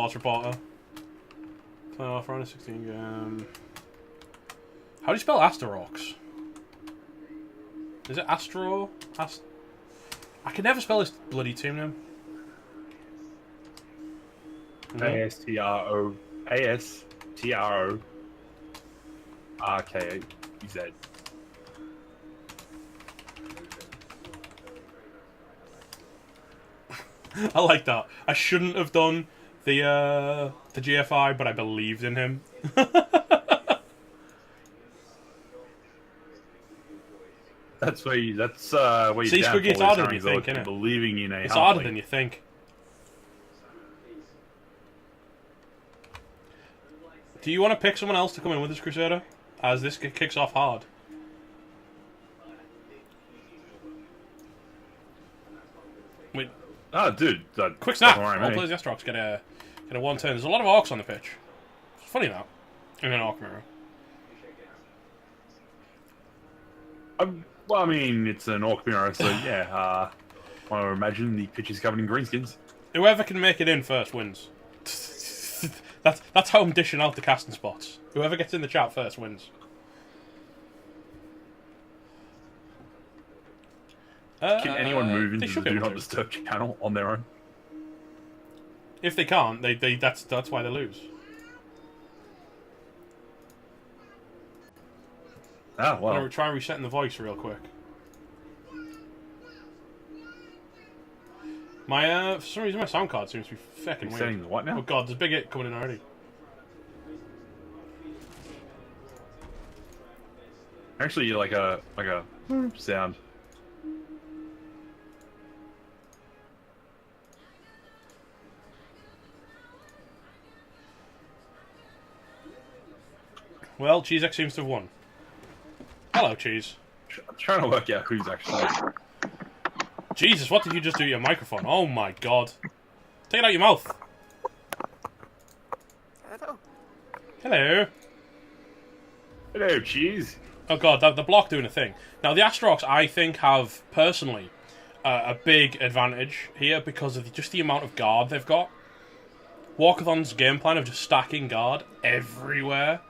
Sports reporter. Off round of 16 game. How do you spell Astrorkz? Is it Astro? I can never spell this bloody team name. Astrorkz. I like that. I shouldn't have done the GFI, but I believed in him. That's where you. That's where you. See, Squiggy, it's harder than you think, isn't it? Believing in a. It's harder than you think. Do you want to pick someone else to come in with this Crusader? As this kicks off hard. Wait. Oh, dude. Quick snap! All players the Astrorkz get a 1-turn. There's a lot of orcs on the pitch. It's funny that. In an orc mirror. Well, I mean, it's an orc mirror, so yeah. I imagine the pitch is covered in greenskins. Whoever can make it in first wins. that's how I'm dishing out the casting spots. Whoever gets in the chat first wins. Can anyone move into the Do Not Disturb channel on their own? If they can't, that's why they lose. Ah, well. I'm gonna try resetting the voice real quick. My for some reason my sound card seems to be fucking weird. Setting the what now? Oh god, there's a big hit coming in already. Actually, like a sound. Well, Cheesex seems to have won. Hello, Cheese. I'm trying to work out who's actually... Jesus, what did you just do to your microphone? Oh my god. Take it out your mouth. Hello. Hello. Hello, Cheese. Oh god, the block doing a thing. Now, the Astrorkz, I think, have, personally, a big advantage here because of just the amount of guard they've got. Walkathon's game plan of just stacking guard everywhere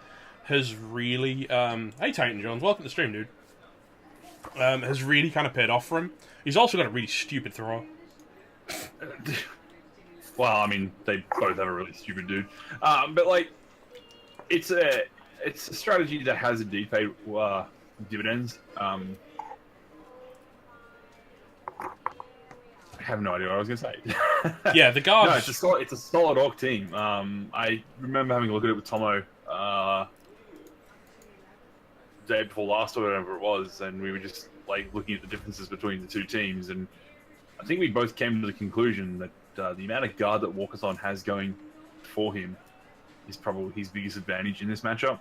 has really... hey, Titan Jones, welcome to the stream, dude. Has really kind of paid off for him. He's also got a really stupid throw. Well, I mean, they both have a really stupid dude. But, like, it's a strategy that has indeed paid dividends. I have no idea what I was going to say. Yeah, the guards... No, it's a solid orc team. I remember having a look at it with Tomo day before last or whatever it was, and we were just like looking at the differences between the two teams, and I think we both came to the conclusion that the amount of guard that Walkathon has going for him is probably his biggest advantage in this matchup.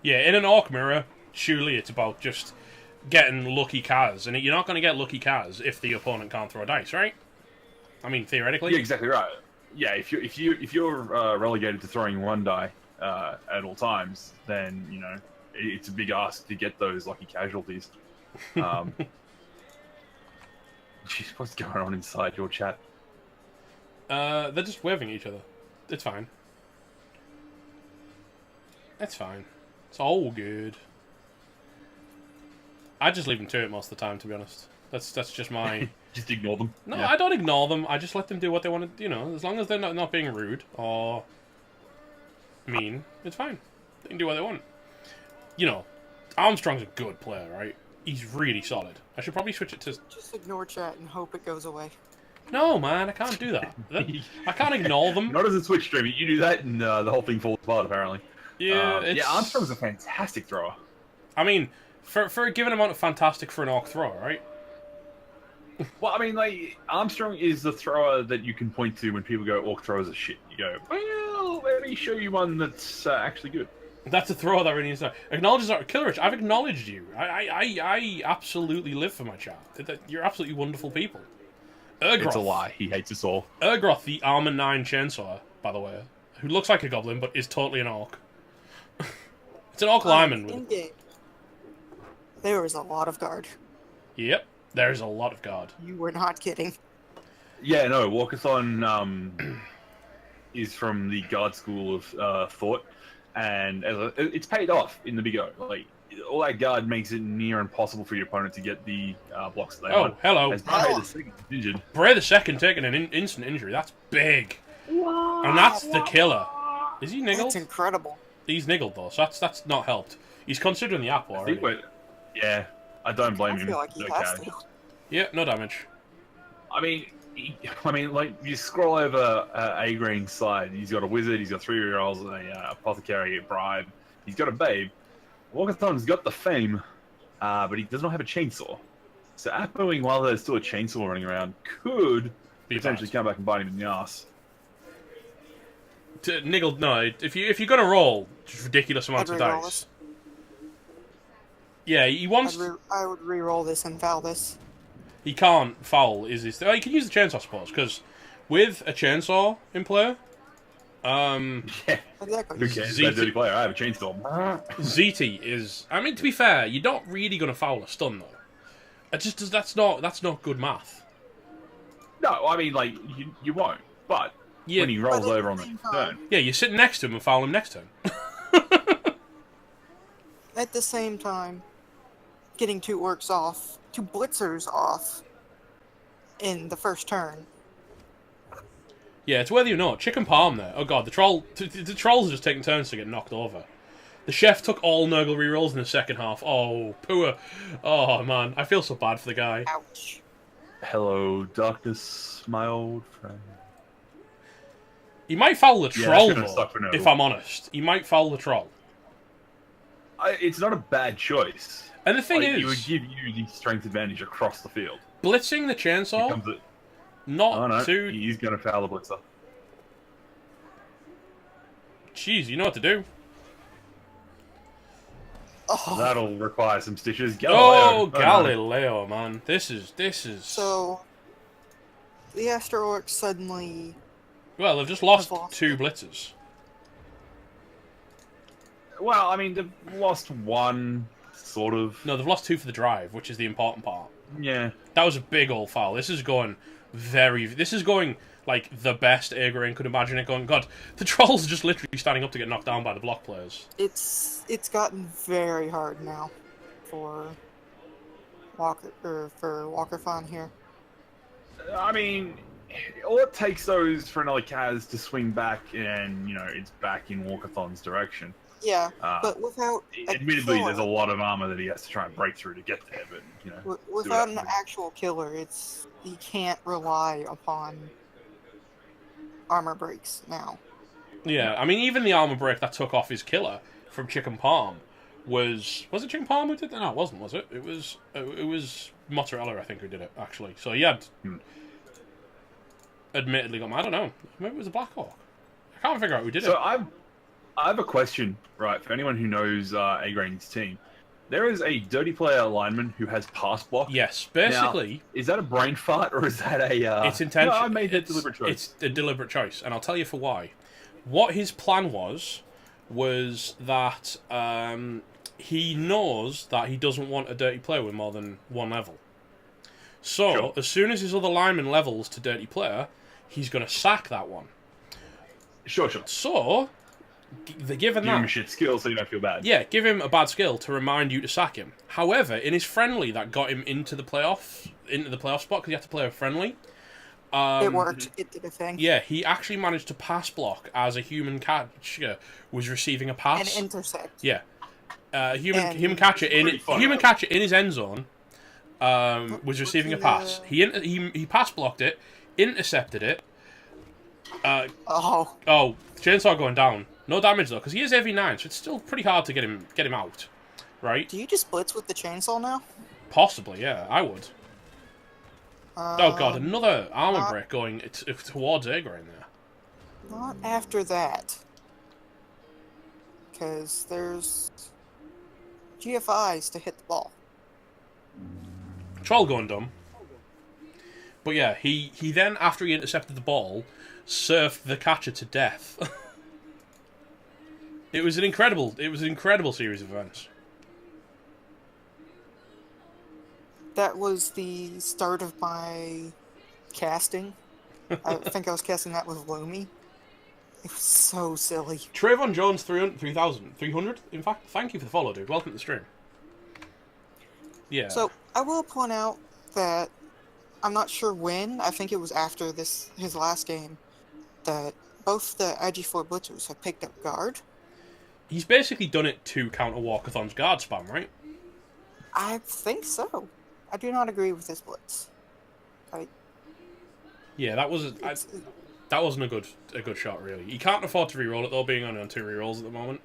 Yeah, in an orc mirror, surely it's about just getting lucky Kaz, and you're not going to get lucky Kaz if the opponent can't throw dice, right? I mean, theoretically. Yeah, exactly right. Yeah, if you're relegated to throwing one die at all times, then you know it's a big ask to get those lucky casualties. Jeez, what's going on inside your chat? They're just waving at each other. It's fine. It's fine. It's all good. I just leave them to it most of the time, to be honest. That's just my... Just ignore them? No, yeah. I don't ignore them. I just let them do what they want to, you know, as long as they're not being rude or mean, it's fine. They can do what they want. You know, Armstrong's a good player, right? He's really solid. I should probably switch it to... Just ignore chat and hope it goes away. No, man, I can't do that. I can't ignore them. Not as a Twitch streamer. You do that and the whole thing falls apart, apparently. Yeah, yeah, Armstrong's a fantastic thrower. I mean, for a given amount of fantastic for an orc thrower, right? Well, I mean, like, Armstrong is the thrower that you can point to when people go, orc throwers are shit. You go, well, let me show you one that's actually good. That's a thrower that really needs to... Acknowledges our... Killerich, I've acknowledged you. I absolutely live for my chat. You're absolutely wonderful people. Urgroth. It's a lie. He hates us all. Urgroth, the Armor 9 chainsaw, by the way, who looks like a goblin, but is totally an orc. It's an orc lineman. In-game, there was a lot of guard. Yep, there's a lot of guard. You were not kidding. Yeah, no, Walkathon is from the guard school of thought, and it's paid off in the big O. Like all that guard makes it near impossible for your opponent to get the blocks that they want. Hello. As Bray the second injured. Bray the second taking an instant injury. That's big. And that's the killer. Is he niggled? That's incredible. He's niggled though, so that's not helped. He's considering the apple already. Yeah, I don't blame I him. feel like he has to. Yeah, no damage. I mean, like you scroll over A Green's side. He's got a wizard. He's got 3 rerolls, a apothecary, a bribe. He's got a babe. Walkathon's got the fame, but he does not have a chainsaw. So appoing while there's still a chainsaw running around could potentially come back and bite him in the ass. Niggled, no. If you're gonna roll just ridiculous amounts of dice. Yeah, he wants. I would re-roll this and foul this. He can't foul. Is this? Oh, you can use the chainsaw, I suppose, because with a chainsaw in play, yeah, exactly. Who cares? That dirty player. I have a chainsaw. ZT is. I mean, to be fair, you're not really gonna foul a stun though. It just that's not good math. No, I mean like you won't. But when he rolls over on the turn, yeah, you're sitting next to him and foul him next turn. At the same time, getting 2 orcs off, 2 blitzers off in the first turn. Yeah, it's whether you know. Chicken palm there. Oh god, the trolls are just taking turns to get knocked over. The chef took all Nurgle rerolls in the second half. Oh, poor. Oh man, I feel so bad for the guy. Ouch. Hello, darkness, my old friend. He might foul the troll though, if I'm honest. He might foul the troll. It's not a bad choice. And the thing is, it would give you the strength advantage across the field. Blitzing the chainsaw, He's going to foul the blitzer. Jeez, you know what to do. Oh. That'll require some stitches. Galileo. Galileo, man. This is... So, the Astrorkz suddenly... Well, they've just lost 2 blitzers. Well, I mean, they've lost 1, sort of. No, they've lost 2 for the drive, which is the important part. Yeah. That was a big old foul. This is going This is going, like, the best Agrain could imagine it going. God, the trolls are just literally standing up to get knocked down by the block players. It's gotten very hard now for Walker Fun here. I mean, all it takes though is for another Kaz to swing back, and it's back in Walkathon's direction. Yeah, but without admittedly, there's a lot of armor that he has to try and break through to get there. But without an actual killer, he can't rely upon armor breaks now. Yeah, I mean, even the armor break that took off his killer from Chicken Palm was it Chicken Palm who did that? No, it wasn't, was it? It was Mozzarella, I think, who did it actually. So he had admittedly got. I don't know. Maybe it was a Black Hawk. I can't figure out who did it. So I have a question, right, for anyone who knows Agrain's team. There is a dirty player lineman who has pass block. Yes, basically. Now, is that a brain fart or is that a... It's intentional. No, I made a deliberate choice. It's a deliberate choice, and I'll tell you for why. What his plan was that he knows that he doesn't want a dirty player with more than 1 level. So, as soon as his other lineman levels to dirty player, he's going to sack that one. Sure. So... Give him a shit skill so you don't feel bad. Yeah, give him a bad skill to remind you to sack him. However, in his friendly that got him into the playoff spot, because he had to play a friendly. It worked. It did a thing. Yeah, he actually managed to pass block as a human catcher was receiving a pass. An intercept. Yeah. Human catcher in his end zone was receiving a pass. He pass blocked it, intercepted it. Chainsaw going down. No damage though, because he is AV9, so it's still pretty hard to get him out, right? Do you just blitz with the chainsaw now? Possibly, yeah, I would. Oh god, another armor break going towards Agrain there. Not after that, because there's GFIs to hit the ball. Troll going dumb. But yeah, he then, after he intercepted the ball, surfed the catcher to death. It was an incredible series of events. That was the start of my casting. I think I was casting that with Lomi. It was so silly. Trayvon Jones 3,300. In fact, thank you for the follow, dude. Welcome to the stream. Yeah. So I will point out that I'm not sure when. I think it was after his last game that both the IG4 blitzers have picked up guard. He's basically done it to counter Walkathon's guard spam, right? I think so. I do not agree with this blitz. Yeah, that wasn't a good shot, really. He can't afford to reroll it though, being on 2 rerolls at the moment.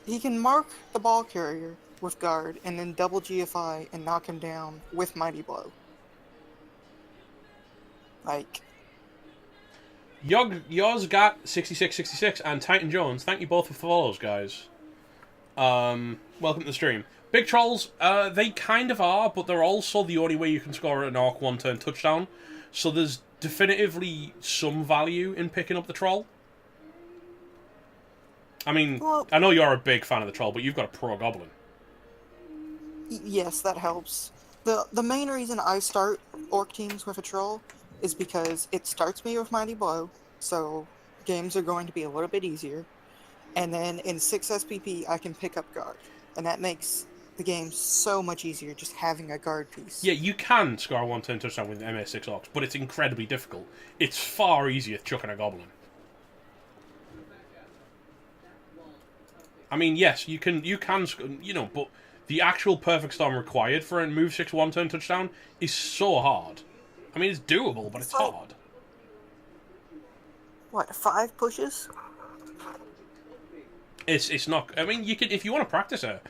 He can mark the ball carrier with guard and then double GFI and knock him down with Mighty Blow. Yours got 6666 and Titan Jones. Thank you both for the follows, guys. Welcome to the stream. Big trolls, they kind of are, but they're also the only way you can score an Orc 1-turn touchdown. So there's definitively some value in picking up the troll. I mean, well, I know you're a big fan of the troll, but you've got a pro goblin. Yes, that helps. The main reason I start Orc teams with a troll is because it starts me with Mighty Blow, so games are going to be a little bit easier. And then in 6 SPP, I can pick up guard. And that makes the game so much easier just having a guard piece. Yeah, you can score a 1-turn touchdown with MA6 Orcs, but it's incredibly difficult. It's far easier chucking a goblin. I mean, yes, you can, but the actual perfect storm required for a move 6 1-turn touchdown is so hard. I mean, it's doable, but it's hard. What, 5 pushes? It's not. I mean, you can, if you want to practice a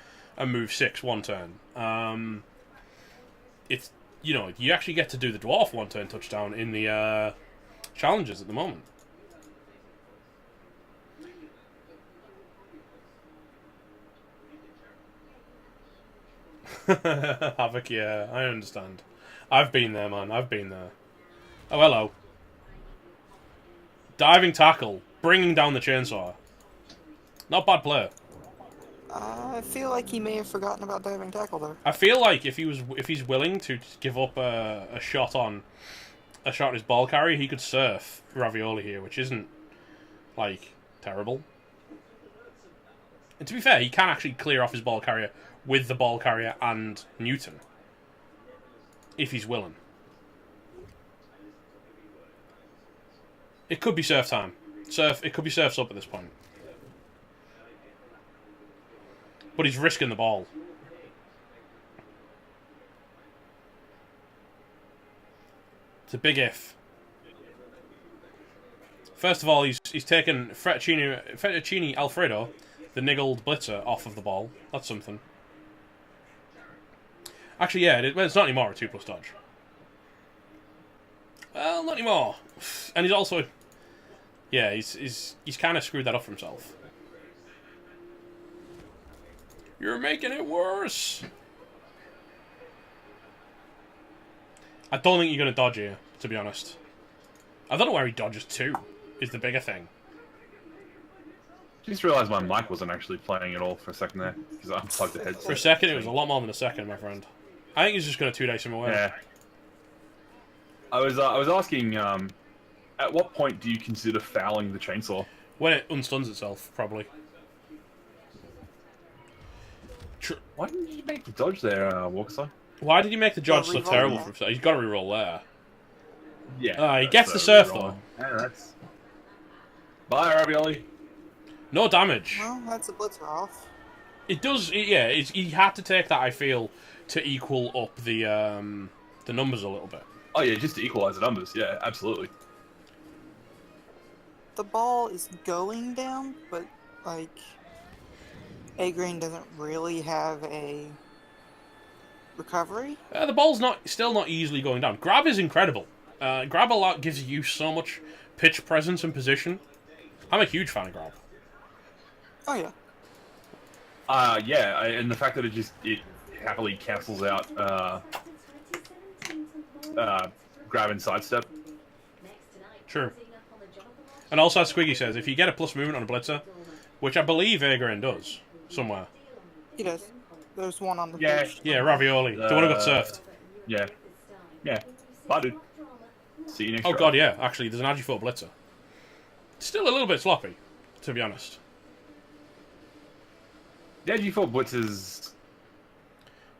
move 6 1-turn. It's, you actually get to do the dwarf 1-turn touchdown in the challenges at the moment. Havoc, yeah, I understand. I've been there, man. I've been there. Oh, hello. Diving tackle, bringing down the chainsaw. Not bad play. I feel like he may have forgotten about diving tackle there. I feel like if he's willing to give up a shot on his ball carrier, he could surf Ravioli here, which isn't terrible. And to be fair, he can actually clear off his ball carrier with the ball carrier and Newton, if he's willing. It could be surf time. It could be surf's up at this point. But he's risking the ball. It's a big if. First of all, he's taken Fettuccine Alfredo, the niggled blitzer, off of the ball. That's something. Actually, yeah, it's not anymore a 2+ dodge. Well, not anymore. And he's also... Yeah, he's kind of screwed that up for himself. You're making it worse. I don't think you're going to dodge here, to be honest. I don't know where he dodges to, is the bigger thing. Just realised my mic wasn't actually playing at all for a second there, because I unplugged the headset. For a second, it was a lot more than a second, my friend. I think he's just going to 2-dice him away. Yeah. I was asking, at what point do you consider fouling the chainsaw? When it unstuns itself, probably. Why didn't you make the dodge there, Walker? Why did he make the dodge so terrible for himself? He's got to reroll there. Yeah. He gets the surf, though. Yeah, that's... Bye, Ravioli. No damage. Well, that's a blitzer off. It does, yeah. He had to take that, I feel, to equal up the numbers a little bit. Oh yeah, just to equalize the numbers. Yeah, absolutely. The ball is going down, but A-Green doesn't really have a recovery. The ball's still not easily going down. Grab is incredible. Grab a lot gives you so much pitch presence and position. I'm a huge fan of grab. Oh yeah. Yeah, and the fact that it happily cancels out grab and sidestep. True. And also, as Squiggy says, if you get a plus movement on a blitzer, which I believe Agrin does somewhere. He does. There's one on the Yeah. pitch. Yeah, Ravioli. The one who got surfed. Yeah. Yeah. Bye, dude. See you next Oh round. god, yeah. Actually, there's an Agi4 Blitzer. Still a little bit sloppy, to be honest. The Agi4 Blitzers.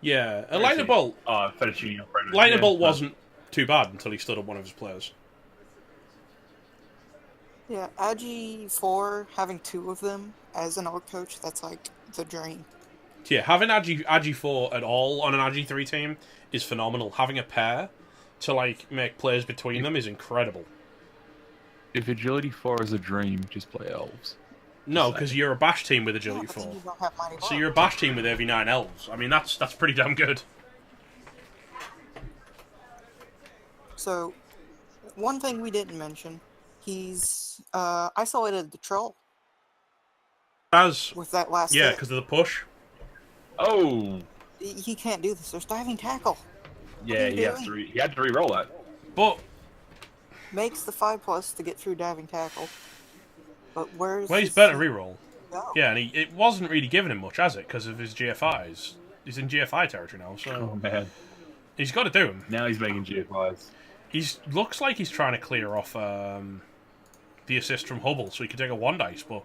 Yeah, a Lightning Bolt. Fettuccine Alfredo. Lightning Bolt wasn't too bad until he stood up one of his players. Yeah, Agi 4, having 2 of them as an org coach, that's like the dream. Yeah, having Agi 4 at all on an Agi 3 team is phenomenal. Having a pair to like make plays between them is incredible. If Agility 4 is a dream, just play Elves. No, because you're a bash team with Agility Yeah, but then 4. you don't have Mighty So Blow. you're a bash team with AV9 Elves. I mean, that's pretty damn good. So, one thing we didn't mention, he's isolated the troll As with that last yeah, hit. because of the push. Oh! He can't do this. There's diving tackle. Yeah, he had to re-roll that. But Makes the 5+ to get through diving tackle. But where's well, he's his better reroll. go? Yeah, and it wasn't really giving him much, has it? Because of his GFIs. He's in GFI territory now, so Oh man. he's got to do him. Now he's making GFIs. He's looks like he's trying to clear off the assist from Hubble, so he can take a 1 dice. But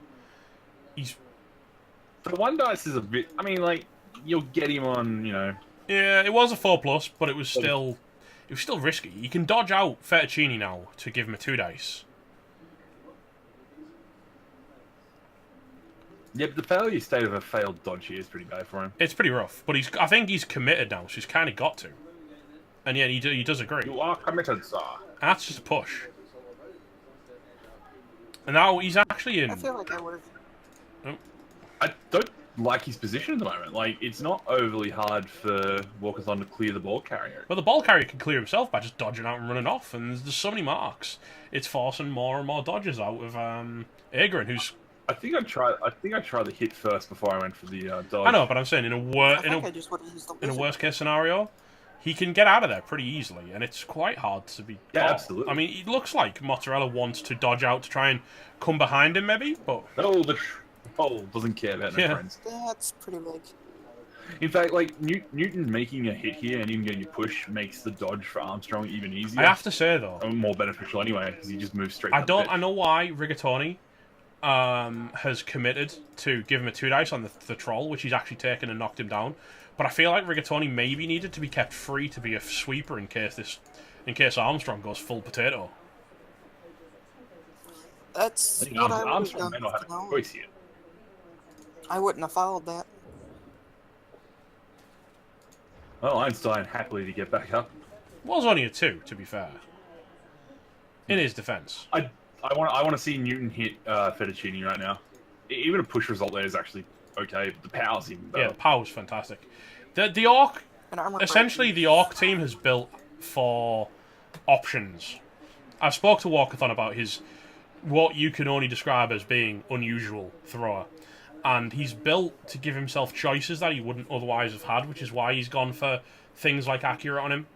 he's The 1 dice is a bit. I mean, like you'll get him on, yeah, it was a 4+, but it was still risky. You can dodge out Fettuccine now to give him a 2 dice. Yeah, but the failure state of a failed dodge here is pretty bad for him. It's pretty rough, but I think he's committed now, so he's kind of got to. And yeah, he does agree. You are committed, sir. That's just a push. And now he's actually in. I feel like I would have. I don't like his position at the moment. Like, it's not overly hard for Walkathon to clear the ball carrier. Well, the ball carrier can clear himself by just dodging out and running off, and there's so many marks. It's forcing more and more dodges out of Agrin, who's. I think I tried the hit first before I went for the dodge. I know, but I'm saying I just would have used the in a wizard. worst case scenario, he can get out of there pretty easily, and it's quite hard to be. Yeah, caught. absolutely. I mean, it looks like Mozzarella wants to dodge out to try and come behind him, maybe, but No, the troll doesn't care about no Yeah. friends. That's pretty big. In fact, like Newton making a hit here and even getting a push makes the dodge for Armstrong even easier. I have to say though, More beneficial anyway because he just moves straight. I down the don't. pitch. I know why Rigatoni has committed to give him a 2 dice on the troll, which he's actually taken and knocked him down. But I feel like Rigatoni maybe needed to be kept free to be a sweeper in case Armstrong goes full potato. That's I think what I would have Armstrong done. may not have a choice here. I wouldn't have followed that. Well, Einstein happily to get back up. Was only a 2, to be fair. In his defense. I want to see Newton hit Fettuccine right now. Even a push result there is actually okay. But the power's even better. Yeah, the power's fantastic. The Orc, An armor essentially, the Orc team has built for options. I spoke to Walkathon about his what you can only describe as being unusual thrower, and he's built to give himself choices that he wouldn't otherwise have had, which is why he's gone for things like accurate on him.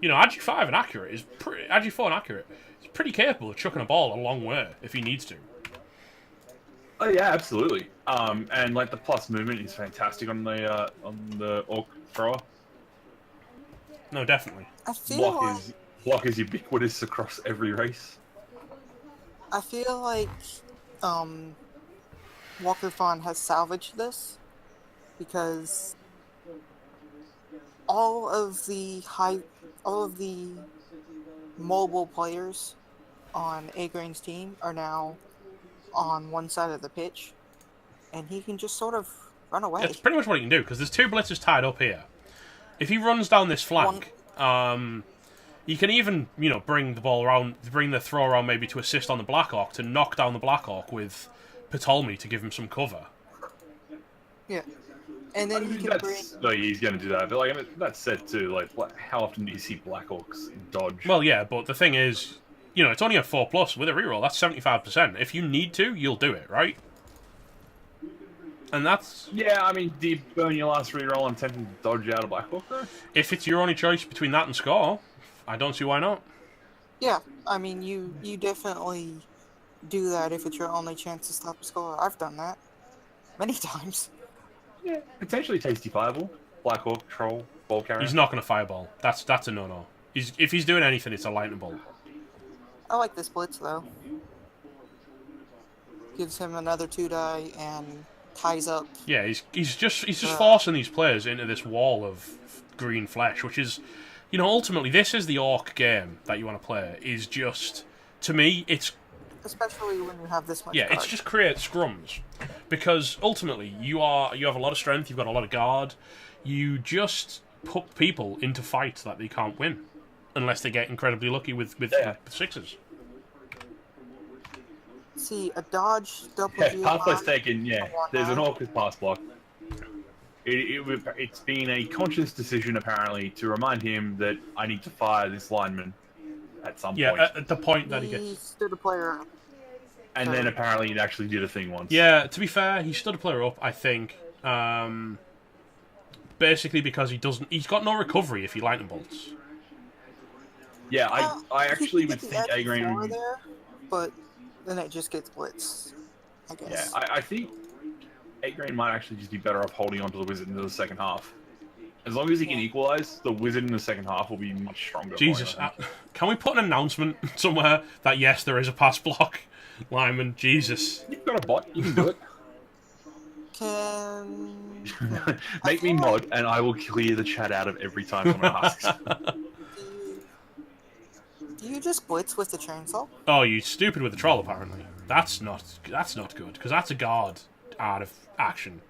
Agi 5 and accurate is Agi 4 and accurate. He's pretty capable of chucking a ball a long way if he needs to. Oh yeah, absolutely. And like the plus movement is fantastic on the Orc thrower. No, definitely. I feel Block is ubiquitous across every race. I feel like Walker Fawn has salvaged this because all of the mobile players on A-Grain's team are now on one side of the pitch, and he can just sort of run away. That's pretty much what he can do, because there's 2 blitzers tied up here. If he runs down this flank, he can even, bring the ball around, bring the throw around maybe to assist on the Black Hawk, to knock down the Black Hawk with Ptolemy to give him some cover. Yeah. And then he can bring... No, he's going to do that. But like that said too, like how often do you see Black Hawks dodge? Well, yeah, but the thing is, it's only a 4+ with a reroll. That's 75%. If you need to, you'll do it, right? And that's... Yeah, I mean, do you burn your last reroll and attempting to dodge out a Black Hawk though? If it's your only choice between that and score, I don't see why not. Yeah, I mean, you definitely do that if it's your only chance to stop a score. I've done that many times. Yeah, potentially tasty fireball, Black Hawk, Troll. ball carrier? He's not going to fireball. That's a no-no. If he's doing anything, it's a lightning bolt. I like this blitz though. Gives him another 2-die and ties up. Yeah, he's just forcing these players into this wall of green flesh, which is, you know, ultimately this is the Orc game that you want to play. Is just, to me, it's, especially when you have this much. yeah, guard. it's just create scrums, because ultimately you have a lot of strength, you've got a lot of guard, you just put people into fights that they can't win, unless they get incredibly lucky with sixes. See, a dodge double. Yeah, pass block's taken. Yeah, there's an Orc with pass block. It's been a conscious decision apparently to remind him that I need to fire this lineman at some point. Yeah, at the point that he He gets. stood a player up. And then apparently it actually did a thing once. Yeah, to be fair, he stood a player up, I think. Basically because he's got no recovery if he lightning bolts. Yeah, I actually would think A-Grain would... there, but then it just gets blitzed, I guess. Yeah, I think A-Grain might actually just be better off holding on to the Wizard into the second half. As long as he can equalize, the Wizard in the second half will be much stronger. Jesus, can we put an announcement somewhere that yes, there is a pass block lineman? Jesus. You've got a bot, you can do it. Make me mod, and I will clear the chat out of every time someone asks. Do you just blitz with the chainsaw? Oh, you stupid with the troll, apparently. That's not good, because that's a guard out of action.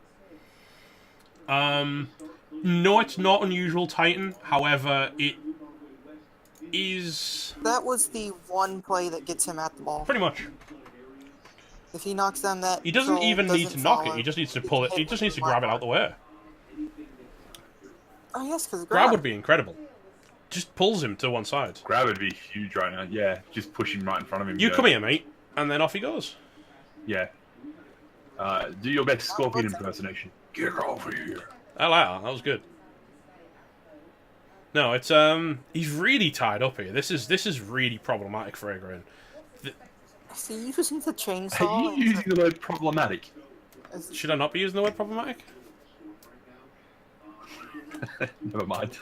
No, it's not unusual Titan, however, it is... That was the one play that gets him at the ball. Pretty much. If he knocks down that... He doesn't even need to knock it, he just needs to pull it, he just needs to grab it out the way. Oh yes, because Grab would be incredible. Just pulls him to one side. Grab would be huge right now, yeah. Just push him right in front of him. You come here, mate. And then off he goes. Yeah. Do your best Scorpion impersonation. Get over here. I like that was good. No, it's he's really tied up here. This is really problematic for A-Grain. Is he using the chainsaw? Are you using the word problematic? Should I not be using the word problematic? Never mind.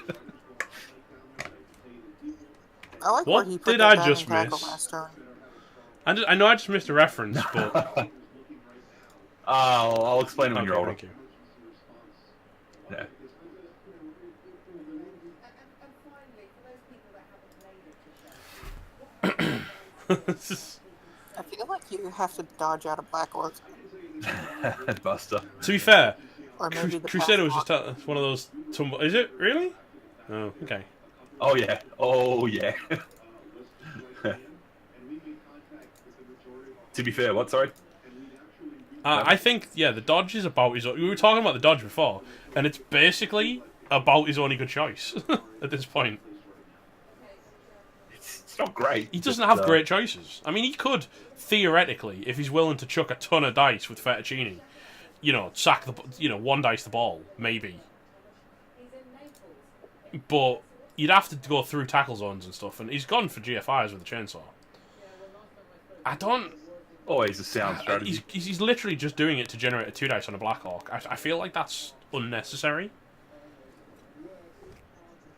I like What where he put did that I just diving tackle miss? last turn. I know I just missed a reference, but... I'll explain it when you're older. Thank you. Yeah. I feel like you have to dodge out of Black Orc. Buster. To be fair, Or maybe the Crusader was pass just one of those tumble... Is it? Really? Oh, okay. Oh yeah. Oh yeah. To be fair, what? Sorry. I think, yeah, the dodge is about his... We were talking about the dodge before, and it's basically about his only good choice at this point. It's not great. He doesn't have great choices. I mean, he could, theoretically, if he's willing to chuck a ton of dice with Fettuccine, you know, sack the... You know, one dice the ball, maybe. But you'd have to go through tackle zones and stuff, and he's gone for GFIs with the chainsaw. I don't... Always a sound strategy. He's literally just doing it to generate a 2 dice on a Black Orc. I feel like that's unnecessary.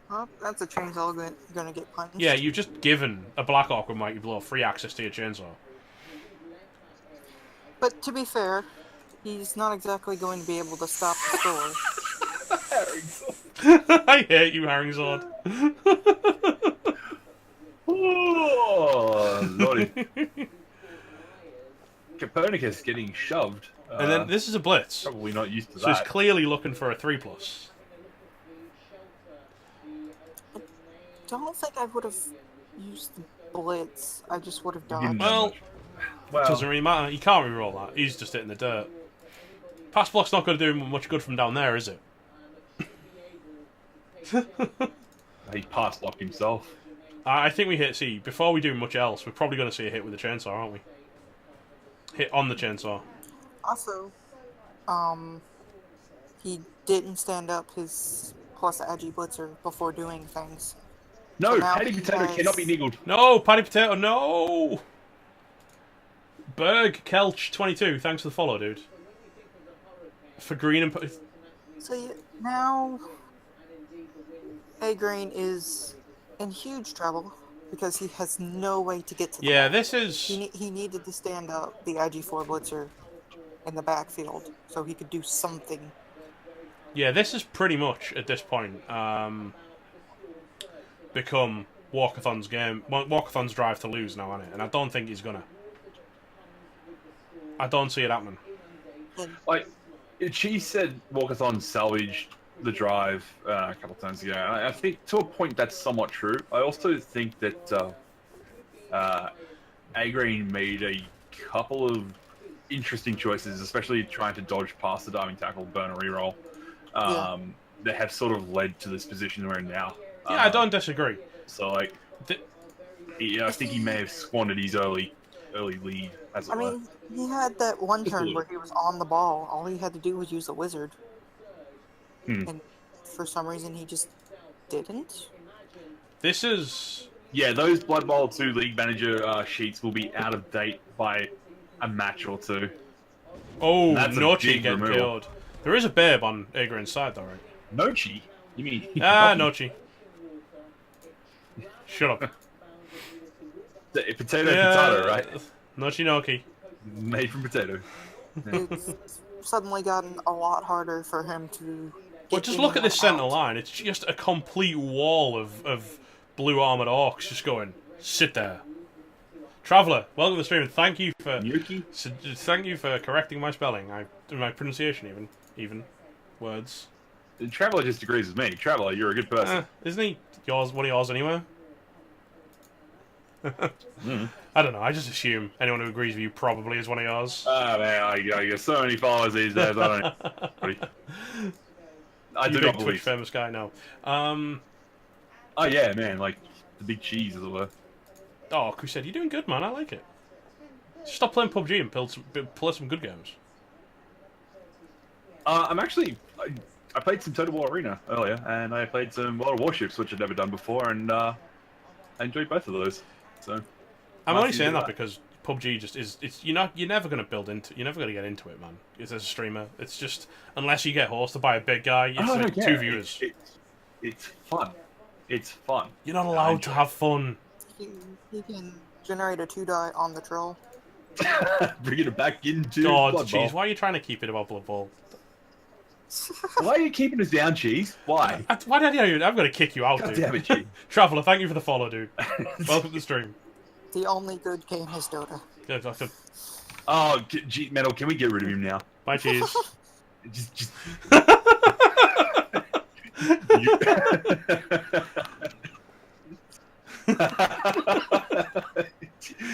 Well, that's a chainsaw gonna get punched. Yeah, you've just given a Black Orc with Mighty Blow free access to your chainsaw. But to be fair, he's not exactly going to be able to stop the score. I hate you, Herringsword. Oh, lordy. Copernicus getting shoved. And then this is a blitz. Probably not used to So that. he's clearly looking for a 3+. I don't think I would have used the blitz. I just would have dodged. Well, it doesn't really matter. You can't reroll that. He's just hitting the dirt. Pass block's not going to do him much good from down there, is it? He pass blocked himself. I think we hit... See, before we do much else, we're probably going to see a hit with the chainsaw, aren't we? Hit on the chainsaw. Also, he didn't stand up his plus Agi Blitzer before doing things. No, So now Paddy he Potato has- cannot be niggled. No, Paddy Potato, no! Berg Kelch 22, thanks for the follow, dude. For green and... So now A-Grain is in huge trouble because he has no way to get to the Yeah, ball. this is... He needed to stand up the IG4 blitzer in the backfield so he could do something. Yeah, this is pretty much, at this point, become Walkathon's game. Walkathon's drive to lose now, isn't it? And I don't think he's gonna. I don't see it happening. Like, she said Walkathon salvaged the drive a couple of times ago. And I think to a point that's somewhat true. I also think that A-Green made a couple of interesting choices, especially trying to dodge past the diving tackle, burn a reroll, that have sort of led to this position we're in now. Yeah, I don't disagree. So, like, I think he may have squandered his early lead, as it were. I mean, he had that one turn where he was on the ball. All he had to do was use a wizard. And for some reason, he just didn't. This is... Yeah, those Blood Bowl 2 League Manager sheets will be out of date by a match or two. Oh, Nochi getting killed. There is a babe on A-Grain's side, though, right? Nochi? You mean... Nochi. Shut up. Potato, right? Nochi Noki. Made from potato. It's suddenly gotten a lot harder for him to... Well, just look at this centre line. It's just a complete wall of blue armoured orcs just going, sit there. Traveller, welcome to the stream, and thank you for correcting my spelling. My pronunciation, even words. Traveller just agrees with me. Traveller, you're a good person. Isn't he one of yours anyway? I don't know. I just assume anyone who agrees with you probably is one of yours. Oh man, I get so many followers these days. I don't. I do big not Twitch believe. famous guy. No. Oh yeah, man, like the big cheese, as it were. Oh, Crusade, you're doing good, man. I like it. Stop playing PUBG and play some good games. I'm actually. I played some Total War Arena earlier, and I played some World of Warships, which I'd never done before, and I enjoyed both of those. So. I'm only saying that because PUBG just is. You're never gonna get into it, man. As a streamer, it's just unless you get hosted by a big guy, it's like 2 viewers. It's fun. It's fun. You're not allowed to have fun. He can generate a 2-die on the troll. Bringing it back into God, Blood Bowl. jeez, why are you trying to keep it about Blood Bowl? Why are you keeping us down, Cheese? Why? Why did you? I'm gonna kick you out, God dude. damn it, Cheese. Traveller, thank you for the follow, dude. Welcome to the stream. The only good game is Dota. Yeah, Oh, Metal, can we get rid of him now? bye, cheese. Just...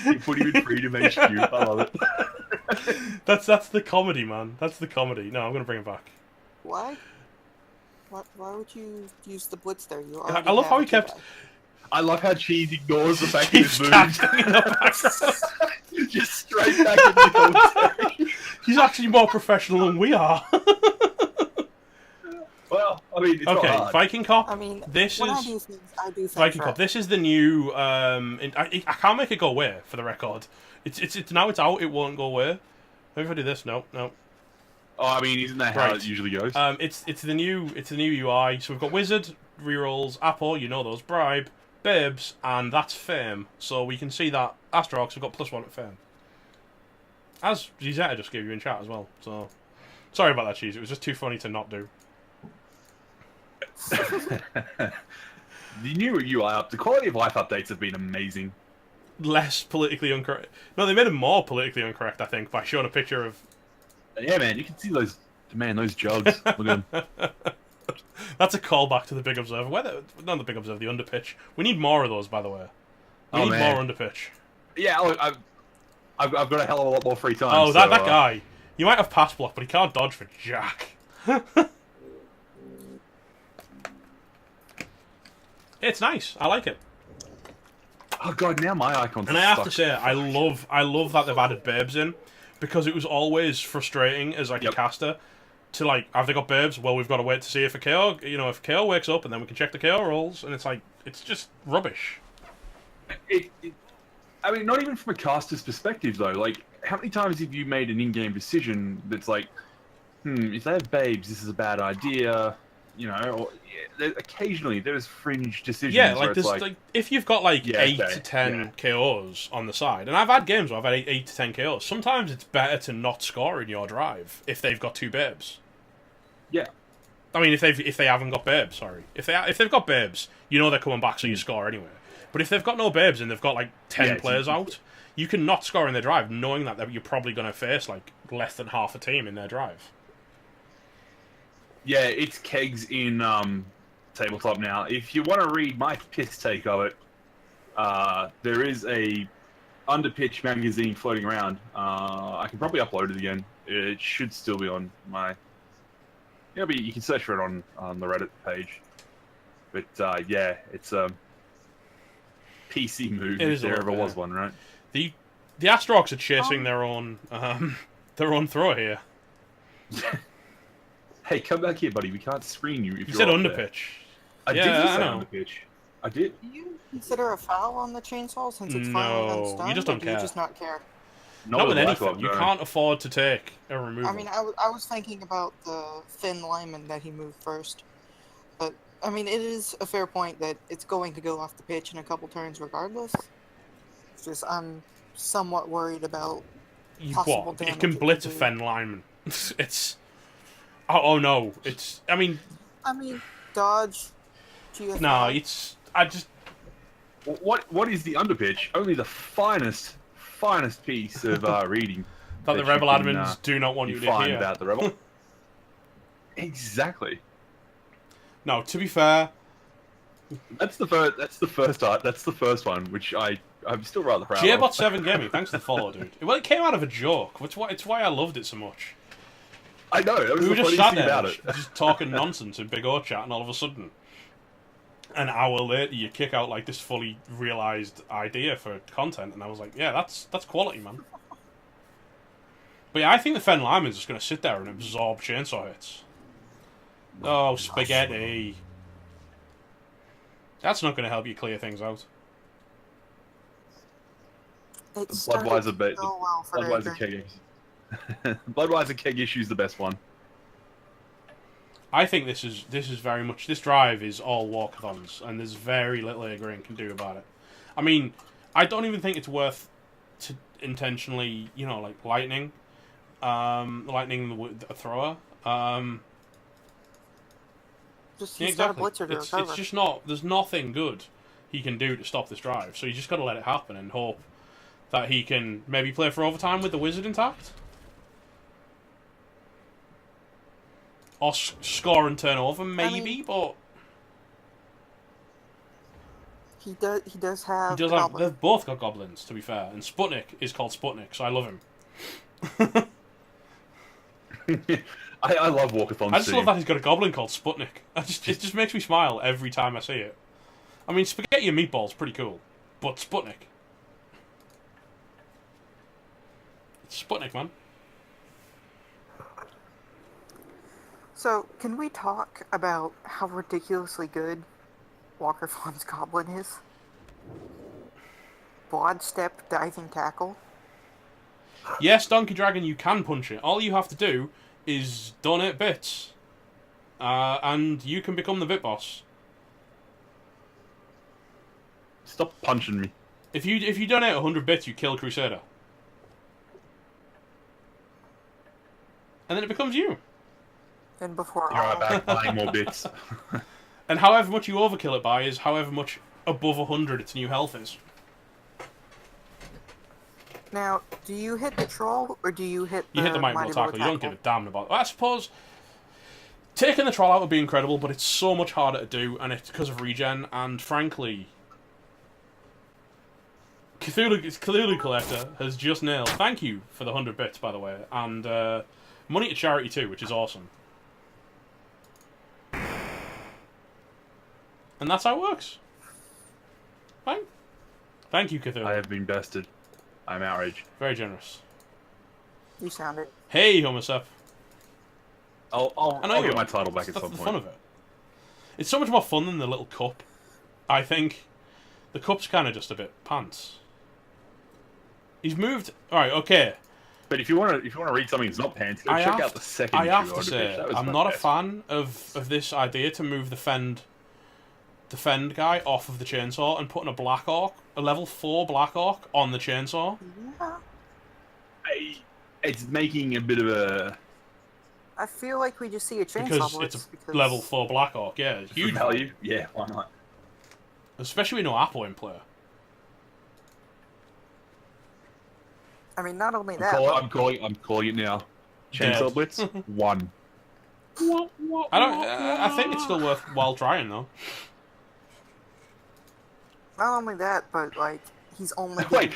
You put him in Freedom HQ. I love it. That's the comedy, man. That's the comedy. No, I'm gonna bring it back. Why? Why would you use the blitz there? You I love how he kept. I love how Cheese ignores the fact that he's moved. Just straight back into the commentary. He's actually more professional than we are. Well, I mean, it's not hard. Viking Cop. I mean, this when is I do things, I do things Viking right. Cop. This is the new. I can't make it go away for the record. It's now it's out. It won't go away. Maybe if I do this, no. Oh, I mean, isn't that how it usually goes? It's the new UI. So we've got Wizard, rerolls, Apple, you know those, Bribe, Babes, and that's Fame. So we can see that Astrorkz, we've got +1 at Fame. As Gisetta just gave you in chat as well. So sorry about that, Cheese. It was just too funny to not do. The new UI the quality of life updates have been amazing. Less politically incorrect. No, they made it more politically incorrect, I think, by showing a picture of. Yeah, man, you can see those jugs. Look at them. That's a callback to the Big Observer. Not the Big Observer, the Underpitch. We need more of those, by the way. We need more Underpitch. Yeah, look, I've got a hell of a lot more free time. Oh, that guy. You might have pass block, but he can't dodge for jack. It's nice. I like it. Oh god, now my icon's And I have to say, I love that they've added Babes in, because it was always frustrating as like a caster to like, have they got Babes? Well, we've got to wait to see if a KO, if KO wakes up, and then we can check the KO rolls, and it's like, it's just rubbish. I mean, not even from a caster's perspective though. Like, how many times have you made an in-game decision that's like, if they have Babes, this is a bad idea. you know, or, occasionally there's fringe decisions. Yeah, where like it's there's like if you've got like Yeah, 8 okay, to 10 KOs on the side, and I've had games where I've had 8 to 10 KOs. Sometimes it's better to not score in your drive if they've got 2 babes. yeah, I mean, if they haven't got babes, sorry. If they've got babes, you know they're coming back, so you score anyway. But if they've got no babes and they've got like 10 players out, you can not score in their drive, knowing that you're probably going to face like less than half a team in their drive. yeah, it's kegs in tabletop now. If you want to read my piss take of it, there is a Underpitch magazine floating around. I can probably upload it again. It should still be on my. Yeah, but you can search for it on the Reddit page. But yeah, it's a PC move if there ever was one, right? The Astrorkz are chasing their own throw here. Hey, come back here, buddy. We can't screen you if You you're said up underpitch. I did Yeah, say I know. underpitch. I did. Do you consider a foul on the chainsaw since it's No, finally unstunned? you just don't or do you care. just not care? Not with Black anything. Ops, You no. can't afford to take a removal. I mean, I was thinking about the thin lineman that he moved first. But, I mean, it is a fair point that it's going to go off the pitch in a couple turns regardless. It's just, I'm somewhat worried about possible What? damage. It can blitz a Fen lineman. It's... Oh no. It's... I mean, dodge, GFI. no, it's... I just... What is the underpitch? Only the finest piece of reading That the you Rebel can, admins do not want you to find hear. about the Rebel. Exactly. No, to be fair... That's the first. That's the first one, which I'm still rather proud of. JBot7 Gaming, thanks for the follow, dude. Well, it came out of a joke. It's why I loved it so much. I know. That was We were the just funniest sat thing there, about it. just talking nonsense in Big O chat, and all of a sudden, an hour later, you kick out like this fully realised idea for content, and I was like, yeah, that's quality, man. But yeah, I think the Fen lineman's just going to sit there and absorb chainsaw hits. Oh, spaghetti. That's not going to help you clear things out. It's Bloodweiser bait. so well for Bloodweiser Raker. keg. Bloodweiser keg issue's the best one. I think this is very much... This drive is all walkathons, and there's very little A-Grain can do about it. I mean, I don't even think it's worth to intentionally, you know, like, lightning the thrower. Just Yeah, he's got a exactly. blitzer to It's recover. just not... There's nothing good he can do to stop this drive, so you just got to let it happen and hope that he can maybe play for overtime with the wizard intact? Or score and turn over, maybe, but... He does have. He does the have, goblin. they've both got goblins, to be fair. And Sputnik is called Sputnik, so I love him. I love walkathons. I just love that he's got a goblin called Sputnik. It just makes me smile every time I see it. I mean, spaghetti and meatballs pretty cool, but Sputnik. It's Sputnik, man. So, can we talk about how ridiculously good Walker Fawn's Goblin is? Broad step diving tackle. Yes, Donkey Dragon, you can punch it. All you have to do is donate bits. And you can become the bit boss. Stop punching me. If you donate 100 bits, you kill Crusader. And then it becomes you. And before You're right back buying more bits. And however much you overkill it by is however much above 100 its new health is. Now, do you hit the troll or do you hit the You hit the Mighty Blow tackle. You don't give a damn about it. I suppose taking the troll out would be incredible, but it's so much harder to do, and it's because of regen, and frankly... Cthulhu Collector has just nailed... Thank you for the 100 bits, by the way, and money to charity too, which is awesome. And that's how it works. Thank you, Cthulhu. I have been bested. I'm outraged. Very generous. You sound it. Hey, Homosep. I'll I know get you my are. title back at That's some the point. fun of it. It's so much more fun than the little cup. I think the cup's kind of just a bit pants. He's moved... Alright, okay. But if you want to read something that's not pants, go check out the second I issue. have to of say, That was I'm not a fan of this idea to move the Fend guy off of the chainsaw and putting a level 4 Black Orc on the chainsaw. Yeah. It's making a bit of a... I feel like we just see a chainsaw Because blitz it's a level 4 Black Orc, yeah. Huge value. Yeah, why not? Especially with no Apple in player. I mean, not only that. I'm calling it now. Chainsaw Blitz 1. I think it's still worthwhile trying though. Not only that, but like he's only. Wait.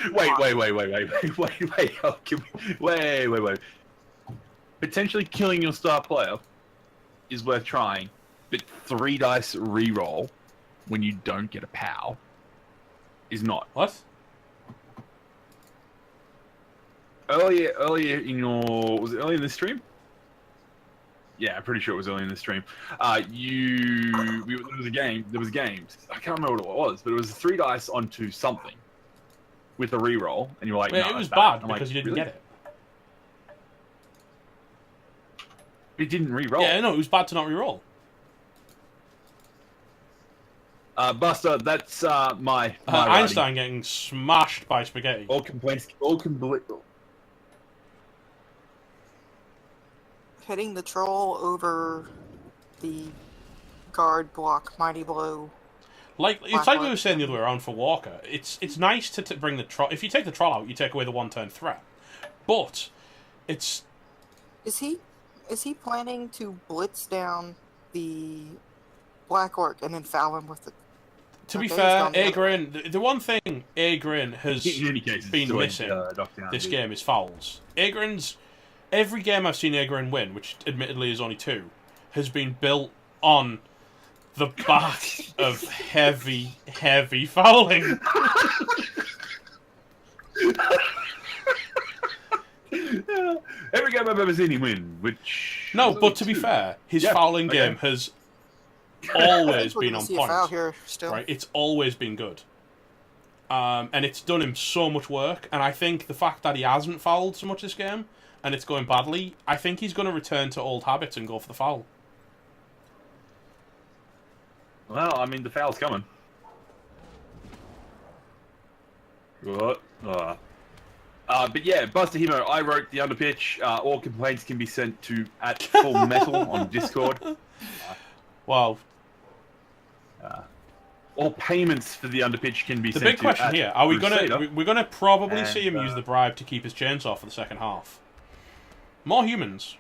Potentially killing your star player is worth trying, but 3 dice reroll when you don't get a POW is not. What? Earlier in your... Was it earlier in the stream? Yeah, I'm pretty sure it was early in the stream. There was a game. I can't remember what it was, but it was 3 dice onto something with a reroll, and you were like, Wait, no, it was it's bad I'm because like, you didn't really? get it. It didn't reroll. Yeah, no, it was bad to not reroll. Buster, that's my Einstein getting smashed by spaghetti. All complaints. Hitting the troll over the guard block, mighty blow. Like it's like we were saying the other way around for Walker. It's nice to bring the troll. If you take the troll out, you take away the 1-turn threat. But it's Is he planning to blitz down the Black Orc and then foul him with the? to be fair, Agrin. The one thing Agrin has In any case, been missing this game is fouls. Every game I've seen Agrin win, which admittedly is only 2, has been built on the back of heavy fouling. Every game I've ever seen him win, which... No, but to be fair, his fouling game has always been on point. Foul here still. Right? It's always been good. And it's done him so much work, and I think the fact that he hasn't fouled so much this game, and it's going badly, I think he's going to return to old habits and go for the foul. Well, I mean, the foul's coming. What? But yeah, Buster Hemo, I wrote the underpitch. All complaints can be sent to @fullmetal on Discord. Wow. All payments for the underpitch can be The sent big to question here, are we Crusader. we're gonna probably see him use the bribe to keep his chainsaw for the second half. More humans.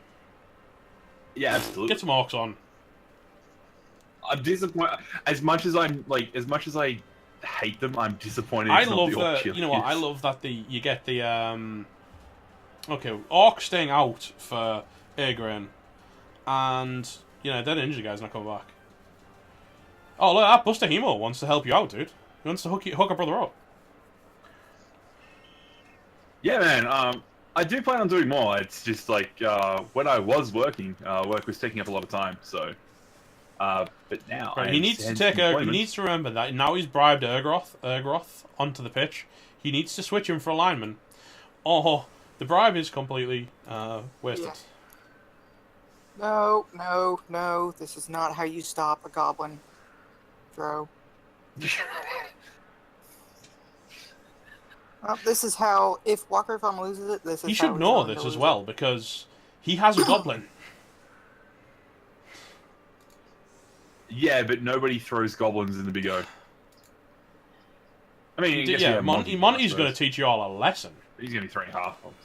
Yeah, absolutely. Get some orcs on. I'm disappointed. As much as I hate them, I'm disappointed. I it's not love the orc the. You know what? I kids. love that you get the Okay, orc staying out for Agrin, and that ninja guy's not coming back. Oh look, that Buster Hemo wants to help you out, dude. He wants to hook a brother up. Yeah, man. I do plan on doing more. It's just like when I was working, work was taking up a lot of time. So, but now Right, he needs to he needs to remember that now he's bribed Urgroth onto the pitch. He needs to switch him for a lineman. Oh, the bribe is completely wasted. Yeah. No. This is not how you stop a goblin throw. This is how, if Walker Farm loses it, this is He how should know this as well, because he has a goblin. Yeah, but nobody throws goblins in the Big O. I mean, I guess yeah, Monty's going to teach you all a lesson. He's going to be throwing half bombs.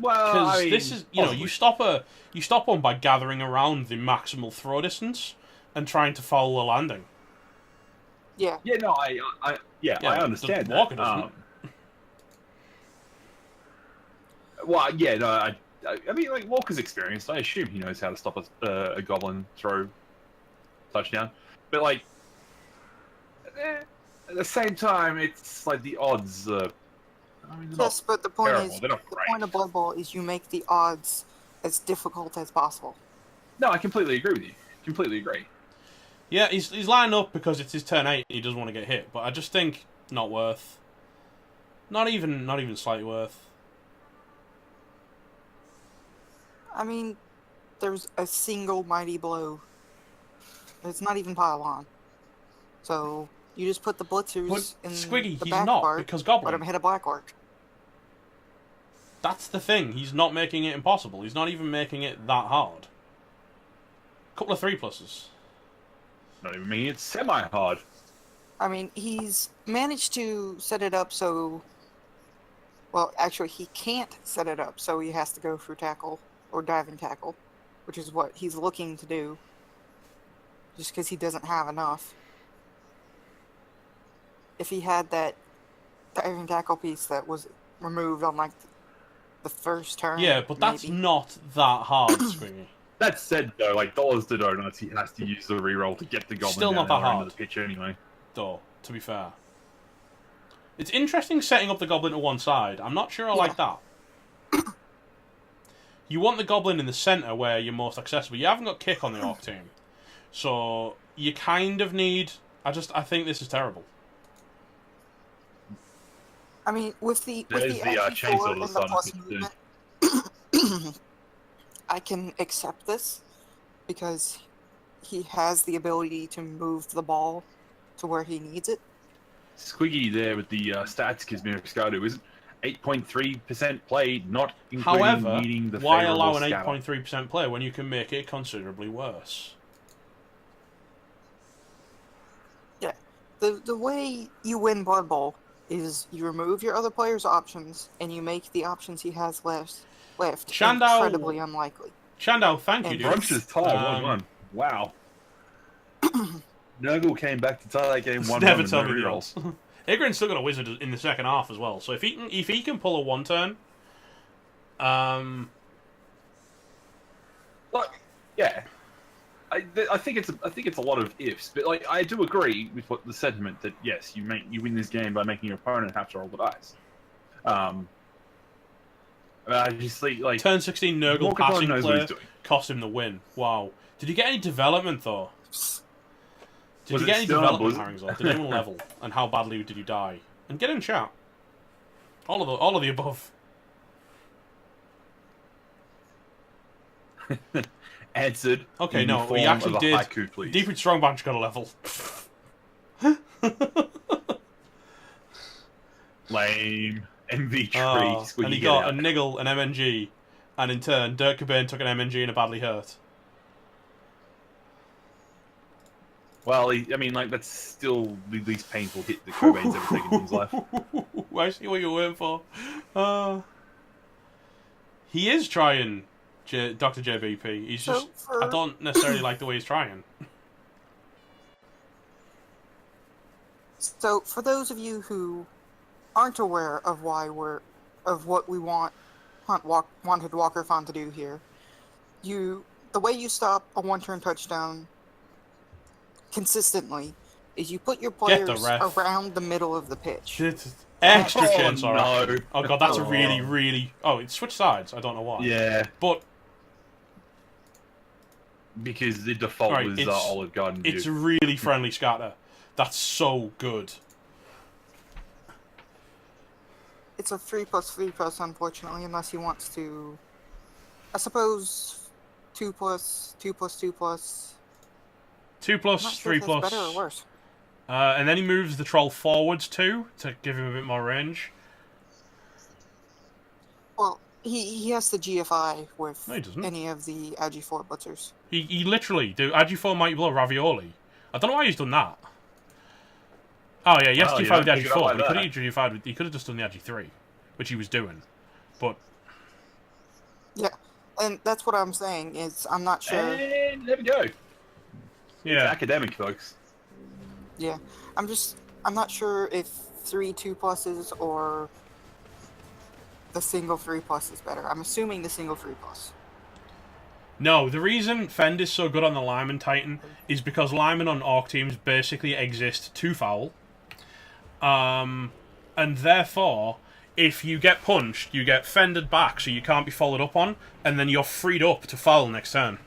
Well, Because I mean, this is, you stop one by gathering around the maximal throw distance and trying to foul the landing. Yeah. Yeah, no, I understand that. Walker doesn't. Well, yeah, no, I mean, like, Walker's experienced. I assume he knows how to stop a goblin throw touchdown. But, like, at the same time, it's like the odds. Yes, but the point terrible. is, They're the not great. point of Blood Bowl is you make the odds as difficult as possible. No, I completely agree with you. Completely agree. Yeah, he's lining up because it's his turn 8 and he doesn't want to get hit, but I just think not worth. Not even slightly worth. I mean, there's a single mighty blow. It's not even pile on. So you just put the blitzers But in Squiggy, the he's back not, part, because let Goblin. him hit a black arc. That's the thing. He's not making it impossible. He's not even making it that hard. Couple of 3+. Not even making it semi-hard. I mean, he's managed to set it up so... Well, actually, he can't set it up, so he has to go through tackle, or diving tackle, which is what he's looking to do, just because he doesn't have enough. If he had that diving tackle piece that was removed on, like, the first turn... Yeah, but that's maybe. not that hard, Squiggy. That said, though, like dollars to donuts, he has to use the reroll to get the goblin Still down not that the other end hard. of the pitch anyway. Though, to be fair. It's interesting setting up the goblin to one side. I'm not sure I like that. You want the goblin in the centre where you're most accessible. You haven't got kick on the orc team. So, you kind of need... I think this is terrible. I mean, with the chainsaw FG4 to and the start plus with, movement, I can accept this because he has the ability to move the ball to where he needs it. Squiggy there with the stats Kizmir isn't 8.3% played, not including However, needing the why favourable allow an scatter. 8.3% play when you can make it considerably worse? Yeah, the way you win Blood Bowl is you remove your other player's options and you make the options he has left Shandao, incredibly unlikely. Shandao, thank you, And dude. Brunch's tie, 1-1. Wow. Nurgle came back to tie that game 1-1 Never with tell no me rerolls. else. Igrin's still got a wizard in the second half as well. So if he can pull a one turn, Like, yeah, I think it's a lot of ifs, but like I do agree with what the sentiment that yes, you win this game by making your opponent have to roll the dice. I just think like turn 16 Nurgle Walker passing knows what play he's doing. cost him the win. Wow. Did you get any development though? Did Was you it get any still development, up, Haringzor? Did anyone level? And how badly did you die? And get in chat. All of the above. Answered. Okay, in no, the form we actually of a did. haiku, please. Deep and Strong Bunch got a level. Lame. MV tree. Oh, and he got a niggle, an MNG, and in turn, Dirk Cobain took an MNG and a badly hurt. Well, I mean, like that's still the least painful hit that Cobain's ever taken in his life. I see what you're waiting for. He is trying, Dr. JBP. He's just... I don't necessarily like the way he's trying. So, for those of you who aren't aware of what we wanted Walker Fon to do here, the way you stop a one-turn touchdown consistently is you put your players around the middle of the pitch. Extra chainsaw. No. Oh god, that's a really, really... Oh, it switched sides. I don't know why. Yeah. But... Because the default was Olive Garden View. It's a really friendly scatter. That's so good. It's a 3+3+, unfortunately, unless he wants to... I suppose 2+, 2+, 2+. 2+, Sure 3+. better or worse. And then he moves the troll forwards too, to give him a bit more range. Well, he has the GFI with No, he doesn't. any of the Agi4 blitzers. He literally do Agi4 Mighty Blow Ravioli. I don't know why he's done that. Oh yeah, yes, G5 with the Agi4. He could have just done the Agi3, which he was doing. But yeah, and that's what I'm saying is I'm not sure. And there we go. yeah, It's academic, folks. Yeah, I'm not sure if 3 2+s or the single 3+ is better. I'm assuming the single 3+. no, the reason Fend is so good on the Lyman Titan is because Lyman on Orc teams basically exist to foul. And therefore, if you get punched, you get fended back so you can't be followed up on, and then you're freed up to foul next turn.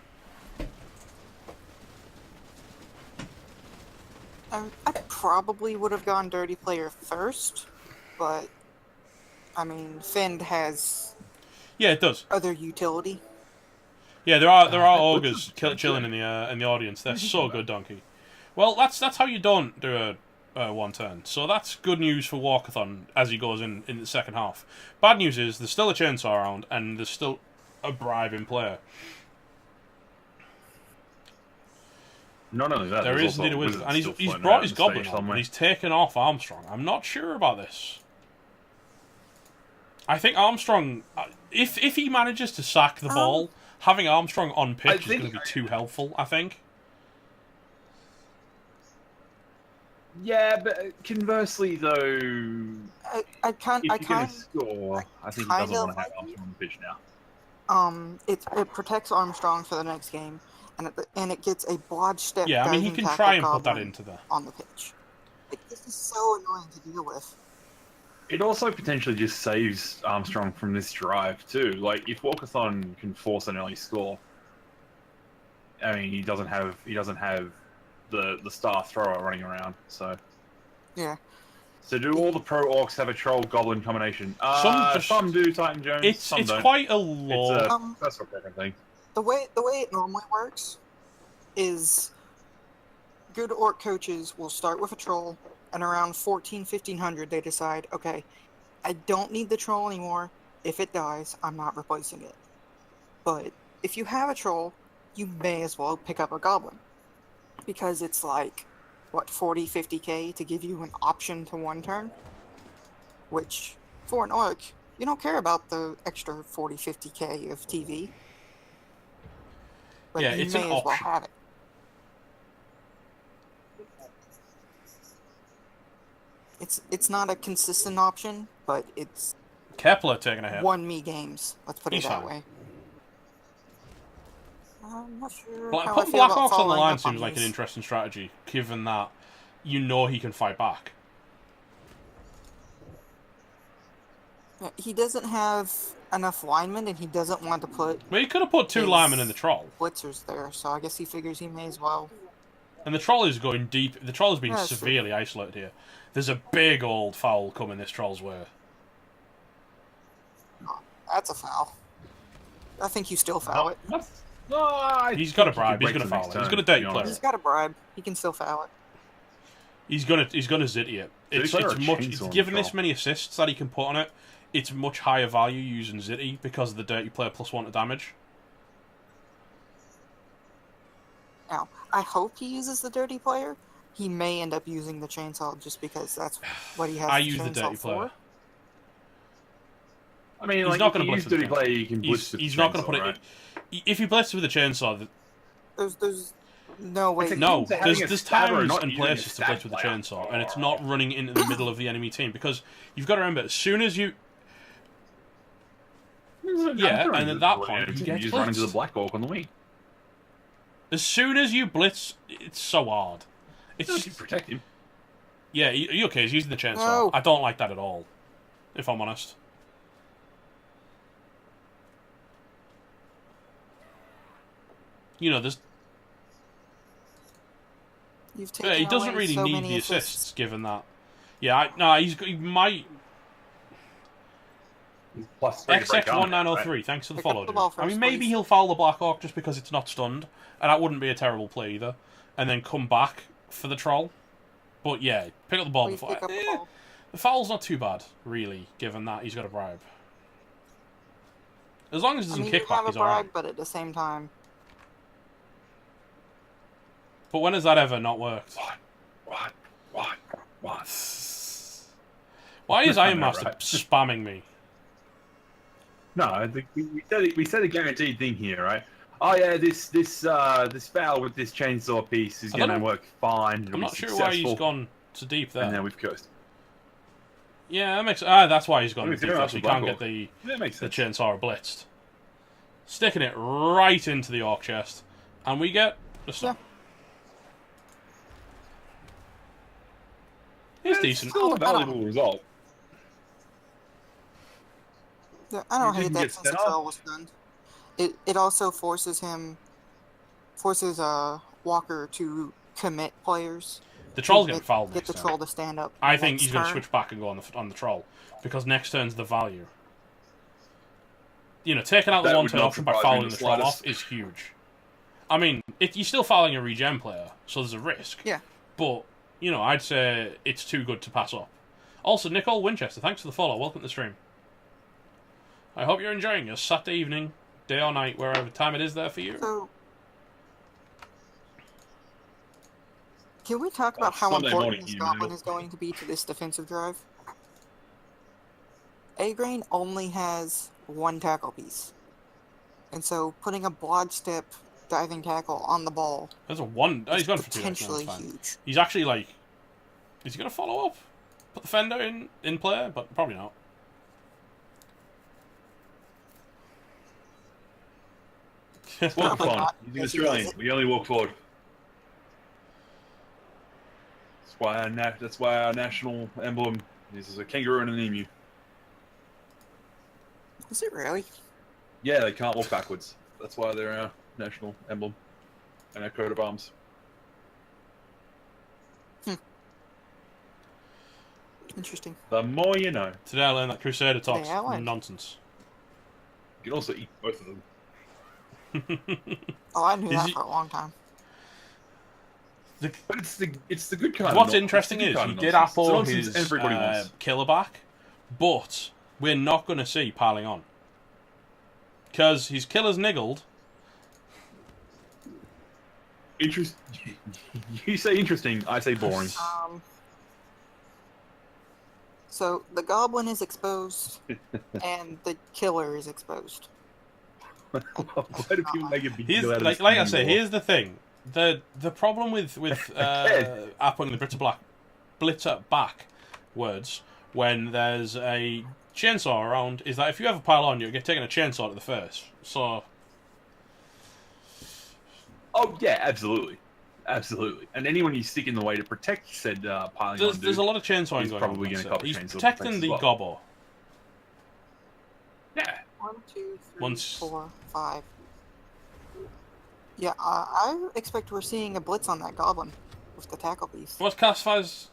I probably would have gone Dirty Player first, but I mean, Fend has Yeah, it does. other utility. Yeah, there are That ogres looks chilling in the audience. They're so good, Donkey. Well, that's how you don't do a one turn. So that's good news for Walkathon as he goes in the second half. Bad news is there's still a chainsaw around and there's still a bribe in player. Not only that, There is indeed a wizard, and he's brought his goblin on, and he's taken off Armstrong. I'm not sure about this. I think Armstrong, if he manages to sack the ball, having Armstrong on pitch is going to be too helpful, I think. Yeah, but conversely, though, I can't. if you're going to score, I think he doesn't want to have Armstrong on the pitch now. It protects Armstrong for the next game, and it gets a broad step. Yeah, I mean he can try and put that into on the pitch. Like, this is so annoying to deal with. It also potentially just saves Armstrong from this drive too. Like if Walkathon can force an early score, I mean he doesn't have the star thrower running around. So yeah. So do all the pro orcs have a troll goblin combination? Some do. Titan Jones. It's don't. quite a low. It's a personal preference thing. The way it normally works is good orc coaches will start with a troll, and around 1500 they decide, okay, I don't need the troll anymore. If it dies, I'm not replacing it. But if you have a troll, you may as well pick up a goblin. Because it's like, what, 40-50k to give you an option to one turn? Which, for an orc, you don't care about the extra 40-50k of TV. But yeah, you it's may an as well option. have it. It's not a consistent option, but it's Kepler taking a hit. won me games. Let's put He's it that fine. way. I'm not sure. Putting how I feel Black about Orcs on the following line up seems like an these. interesting strategy, given that you know he can fight back. Yeah, he doesn't have enough linemen, and he doesn't want to put Well, he could have put two his linemen in the troll, blitzers there, so I guess he figures he may as well. and the troll is going deep. The troll is being Yeah, that's true. severely isolated here. There's a big old foul coming this troll's way. That's a foul. I think you still foul it. He's got a bribe. He's going to foul it. He's going to dirty player. He's got a bribe. He can still foul it. He's gonna zitty it. It's given this many assists that he can put on it. It's much higher value using Zitty because of the dirty player +1 to damage. Now, I hope he uses the dirty player. He may end up using the chainsaw just because that's what he has. I the use the chainsaw dirty for. player. I mean, He's like, not if going to you blitz use with dirty the player, you can blitz with He's the not going to chainsaw, put right? it. If you blitz with the chainsaw, There's no way. no, to having a there's stabber, times not and using a places to stab blitz with the player. chainsaw, and it's not running into the middle of the enemy team because you've got to remember, as soon as you and at that point he you gets just run into the blitzed. black orc on the wing. As soon as you blitz, it's so hard. It's You protect him. yeah, he okay. He's using the chainsaw. No. I don't like that at all, if I'm honest. You know, there's You've taken he doesn't away really so need many the assists. assists, given that. Yeah, he might. He's +3 to break armor, XX1903, right? thanks for the Pick up follow, the dude. ball I mean, first, maybe please. he'll foul the Black Orc just because it's not stunned, and that wouldn't be a terrible play either. And then come back for the troll. But yeah, pick up the ball Please before. pick up the ball. The foul's not too bad, really, given that he's got a bribe. As long as he I doesn't mean, kick you back, have a he's alright. bribe, but at the same time, But when has that ever not worked? What? Why is I Iron know, Master right? spamming me? No, I think we said a guaranteed thing here, right? Oh yeah, this foul with this chainsaw piece is I don't going to know. work fine. I'm not sure why he's gone so deep there. And now we've cursed. Yeah, that makes. That's why he's gone Yeah, deep yeah, there, so he Black can't Orc. get the That makes sense. chainsaw blitzed. Sticking it right into the orc chest, and we get the stun. It's decent. Still a valuable result. yeah, I don't You hate didn't that get since set the up. foul was stunned. It also forces Walker to commit players. The troll's getting fouled Get next the turn. troll to stand up. I think he's going to turn. switch back and go on the troll, because next turn's the value. You know, taking out the That one would turn not option by surprise me fouling the the troll slightest. off is huge. I mean, you're still fouling a regen player, so there's a risk. Yeah. But, you know, I'd say it's too good to pass up. Also, Nicole Winchester, thanks for the follow. Welcome to the stream. I hope you're enjoying your Saturday evening, day or night, wherever time it is there for you. So, can we talk about how Sunday important morning, this you goblin know. is going to be to this defensive drive? A-Grain only has one tackle piece. And so putting a broad step diving tackle on the ball There's a one. Oh, is he's gone for 2. potentially That's fine. huge. He's actually like. Is he going to follow up? Put the fender in play? But probably not. Walk Probably on. not, He's an because he Australian. does it. We only walk forward. That's why our national emblem is a kangaroo and an emu. Is it really? Yeah, they can't walk backwards. That's why they're our national emblem and our coat of arms. Interesting. The more you know. Today I learned that Crusader talks Yeah, I like. nonsense. You can also eat both of them. Oh, I knew Is that he- for a long time. But it's the good kind of What's nonsense. interesting It's the is good kind he of did nonsense. It's the apple nonsense his everybody wants. killer back, but we're not going to see piling on. Because his killer's niggled. You say interesting, I say boring. So the goblin is exposed, and the killer is exposed. Why do people make a big deal out of Like this I say, anymore? here's the thing: the problem with appling the blitzer backwards when there's a chainsaw around is that if you ever pile on, you get taken a chainsaw to the face. So. Oh yeah, absolutely, and anyone you stick in the way to protect said piling on, There's a lot of chainsawing he's going probably on. gonna cop a He's chainsaw protecting defense the as well. gobbo. Yeah, 1, 2, 3, Once- 4, 5. Yeah, I expect we're seeing a blitz on that goblin with the tackle piece. What classifies?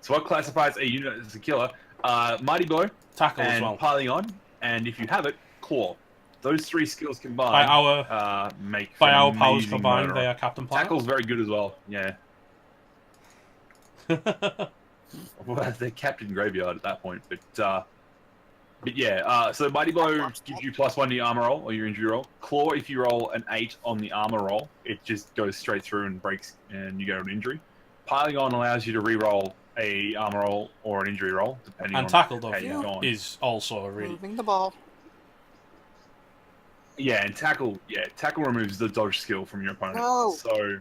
so what classifies a unit as a killer? Mighty blow Tackle as and well. piling on, and if you have it, claw. Those three skills combined By our make by for our an powers amazing combined, murderer. they are Captain Planet. Tackle's very good as well. Yeah, well, they're Captain Graveyard at that point, but yeah. So Mighty Blow gives you +1 to your armor roll or your injury roll. Claw, if you roll an 8 on the armor roll, it just goes straight through and breaks, and you go to an injury. Piling on allows you to re-roll a armor roll or an injury roll, depending And on tackle how though you've gone. is also a really Moving the ball. Yeah, and tackle removes the dodge skill from your opponent. No. So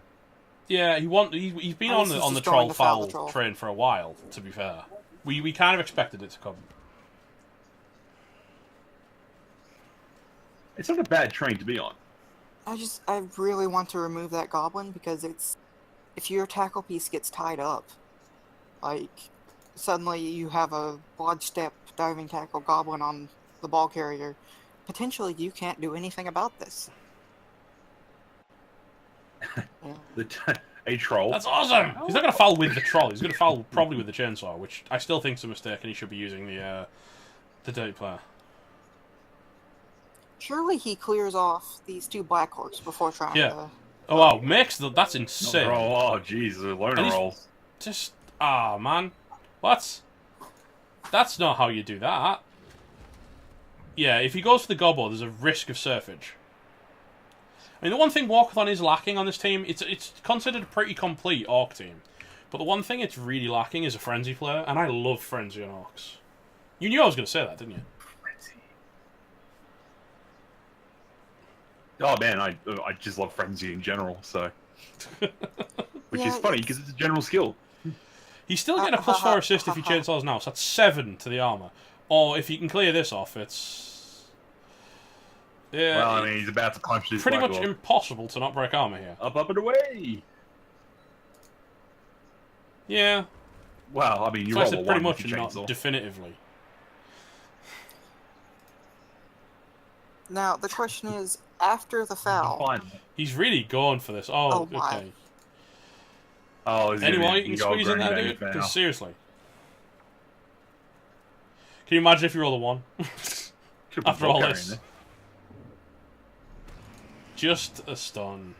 yeah. He's been I on guess the he's on the just going troll to foul foul the troll. train for a while. To be fair, we kind of expected it to come. it's not a bad train to be on. I really want to remove that goblin because if your tackle piece gets tied up, like suddenly you have a broad step diving tackle goblin on the ball carrier, potentially you can't do anything about this. Yeah. A troll. That's awesome. He's not going to foul with the troll. He's going to foul probably with the chainsaw, which I still think is a mistake, and he should be using the dirty player. Surely he clears off these 2 black horse before trying Yeah. to... Oh wow, that's Not insane. roll. Oh jeez, the And loner he's- roll. Just man, what? That's not how you do that. Yeah, if he goes for the gobbo, there's a risk of surfage. I mean, the one thing Walkathon is lacking on this team, it's considered a pretty complete Orc team. But the one thing it's really lacking is a Frenzy player, and I love Frenzy on Orcs. You knew I was going to say that, didn't you? Oh man, I just love frenzy in general. So, which Yeah, is funny because it's a general skill. He's still getting a +4 assist if he chainsaws now, so that's 7 to the armor. Or if you can clear this off, it's... Yeah, Well, I mean, he's about to punch this pretty black much orc. impossible to not break armor here. Up and away. Yeah, Well, I mean, you so I roll a said 1 pretty with much your and not chainsaw. definitively. Now, the question is, after the foul... Fine. He's really going for this. Oh, Oh, my. okay. Oh, is Anyone you you can got squeeze in Green there, Bay dude? fan. Because seriously. Can you imagine if you roll a 1? Could've put After all Volcarry in this. there. Just a stun.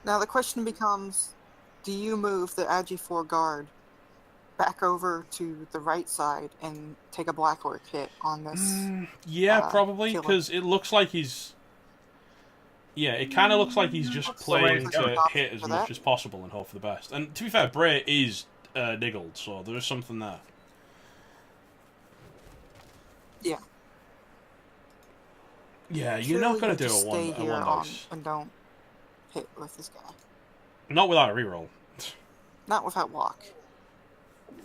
Now the question becomes, do you move the Agi4 guard back over to the right side and take a Black Orc hit on this? Yeah, probably, killer? because it looks like he's... Yeah, it kind of looks like he's just What's the playing way to to go? hit as For much that? as possible and hope for the best. And to be fair, Bray is niggled, so there is something there. Yeah. Yeah, you're Surely not going you to do just a stay one here dice. and don't hit with this guy. Not without a reroll. Not without block.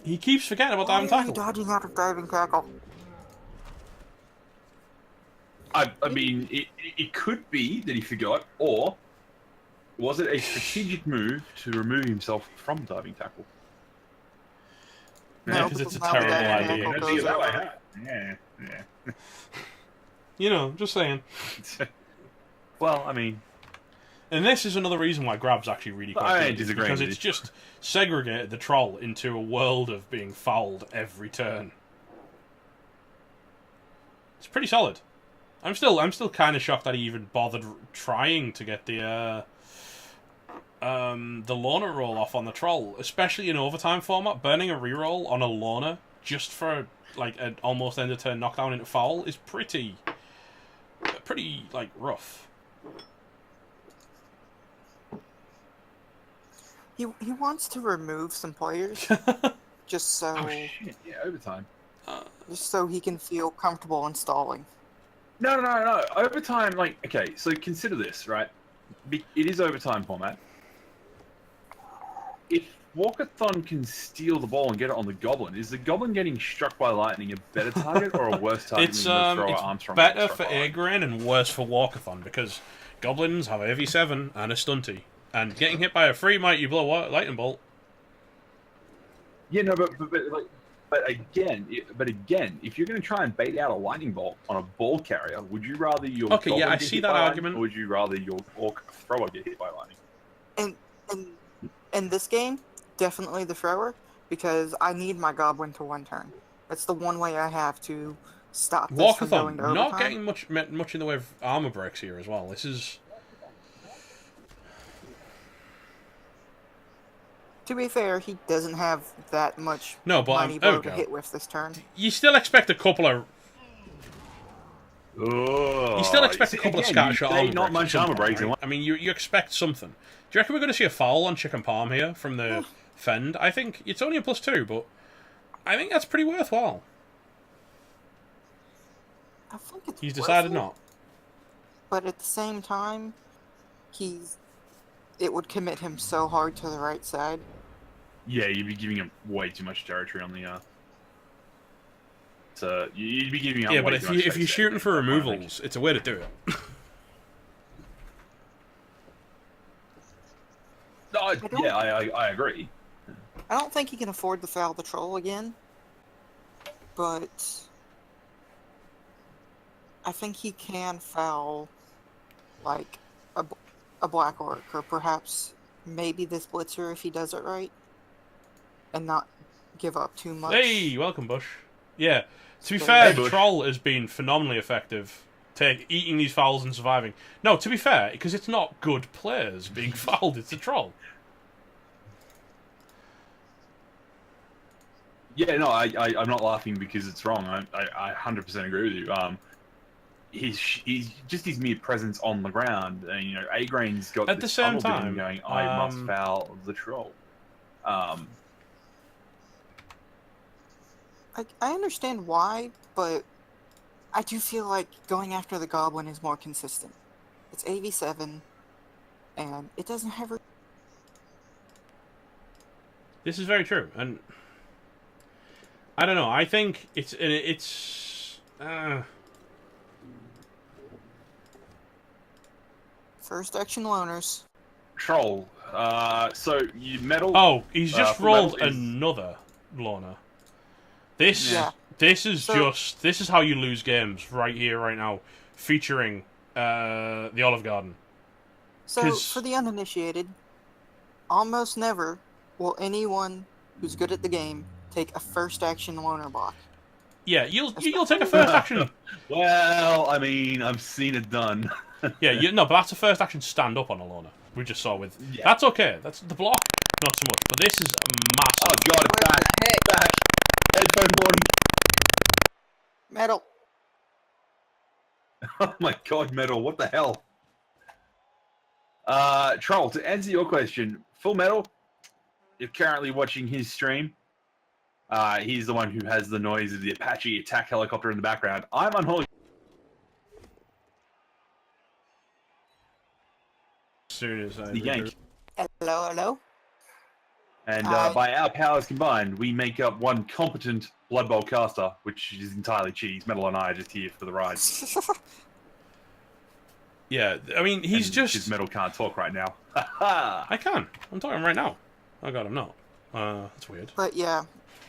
He keeps forgetting about diving Why are you tackle. dodging out of diving tackle? I mean, it could be that he forgot, or was it a strategic move to remove himself from diving tackle? Yeah, because it's a now the terrible diving idea. tackle Maybe goes that way, over. huh? Yeah. You know, just saying. Well, I mean, And this is another reason why Grab's actually really quite I good. disagree Because with it's you. just segregated the troll into a world of being fouled every turn. It's pretty solid. I'm still kind of shocked that he even bothered trying to get the Lorna roll off on the troll, especially in overtime format. Burning a reroll on a Lorna just for like an almost end of turn knockdown into foul is pretty like rough. He wants to remove some players just so oh shit, yeah, overtime. he can feel comfortable installing. No. Overtime, like, okay, so consider this, right? It is overtime format. If Walkathon can steal the ball and get it on the Goblin, is the Goblin getting struck by lightning a better target or a worse target It's than the thrower Armstrong? better gets struck for by lightning? Agrain and worse for Walkathon because goblins have a V7 and a stunty, and getting hit by a free mighty blow lightning bolt. Yeah, no, but again, if you're going to try and bait out a lightning bolt on a ball carrier, would you rather your Okay, Goblin yeah, I get see hit that by lightning, argument. or would you rather your Orc thrower get hit by lightning? And in this game, definitely the thrower, because I need my goblin to one turn. That's the one way I have to stop this from going Walkathon to not overtime. getting much in the way of armor breaks here as well. This is To be fair, he doesn't have that much No, but mighty blow to okay. hit with this turn. you still expect a couple of Oh, you still expect a couple of scatter shot armor not breaks. much at some armor point, breaks. right? I mean, you expect something. Do you reckon we're going to see a foul on Chicken Palm here from the Fend? I think it's only a +2, but I think that's pretty worthwhile. I think it's He's decided worth it, not. but at the same time, it would commit him so hard to the right side. Yeah, you'd be giving him way too much territory on the. So you'd be giving up. Yeah, way but too if much you're space there, shooting for I think. removals, it's a way to do it. No, don't- yeah, I agree. I don't think he can afford to foul the troll again, but I think he can foul like a Black Orc, or perhaps maybe this Blitzer if he does it right, and not give up too much. Hey, welcome, Bush. Yeah, to be Hey, fair, Bush. Troll has been phenomenally effective eating these fouls and surviving. No, to be fair, because it's not good players being fouled, it's a Troll. Yeah, no, I'm not laughing because it's wrong. I 100% agree with you. He's just his mere presence on the ground, and you know, Agrain's got At the this same tunnel time, vision going. I must foul the troll. I understand why, but I do feel like going after the Goblin is more consistent. It's AV7, and it doesn't have... This is very true, and I don't know. I think it's First action loners. Troll. So you metal. Oh, he's just full rolled metal is- another Lorna. This Yeah. this is So- this is how you lose games right here, right now, featuring the Olive Garden. So, 'Cause- for the uninitiated, almost never will anyone who's good at the game take a first action loner block. Yeah, you'll take a first action. Well, I mean, I've seen it done. Yeah, no, but that's a first action stand up on a loner. We just saw with. Yeah. That's okay. That's the block, not so much. But this is massive. Oh god, back. Headphone one. Metal. Oh my god, Metal, what the hell? Troll, to answer your question, Full Metal, you're currently watching his stream. He's the one who has the noise of the Apache attack helicopter in the background. I'm Unholy. As soon as I The Yank. Hello, hello. And by our powers combined, we make up one competent Blood Bowl caster, which is entirely cheese. Metal and I are just here for the ride. Yeah, I mean, he's and just... His Metal can't talk right now. I can. I'm talking right now. Oh god, I'm not. That's weird. But yeah,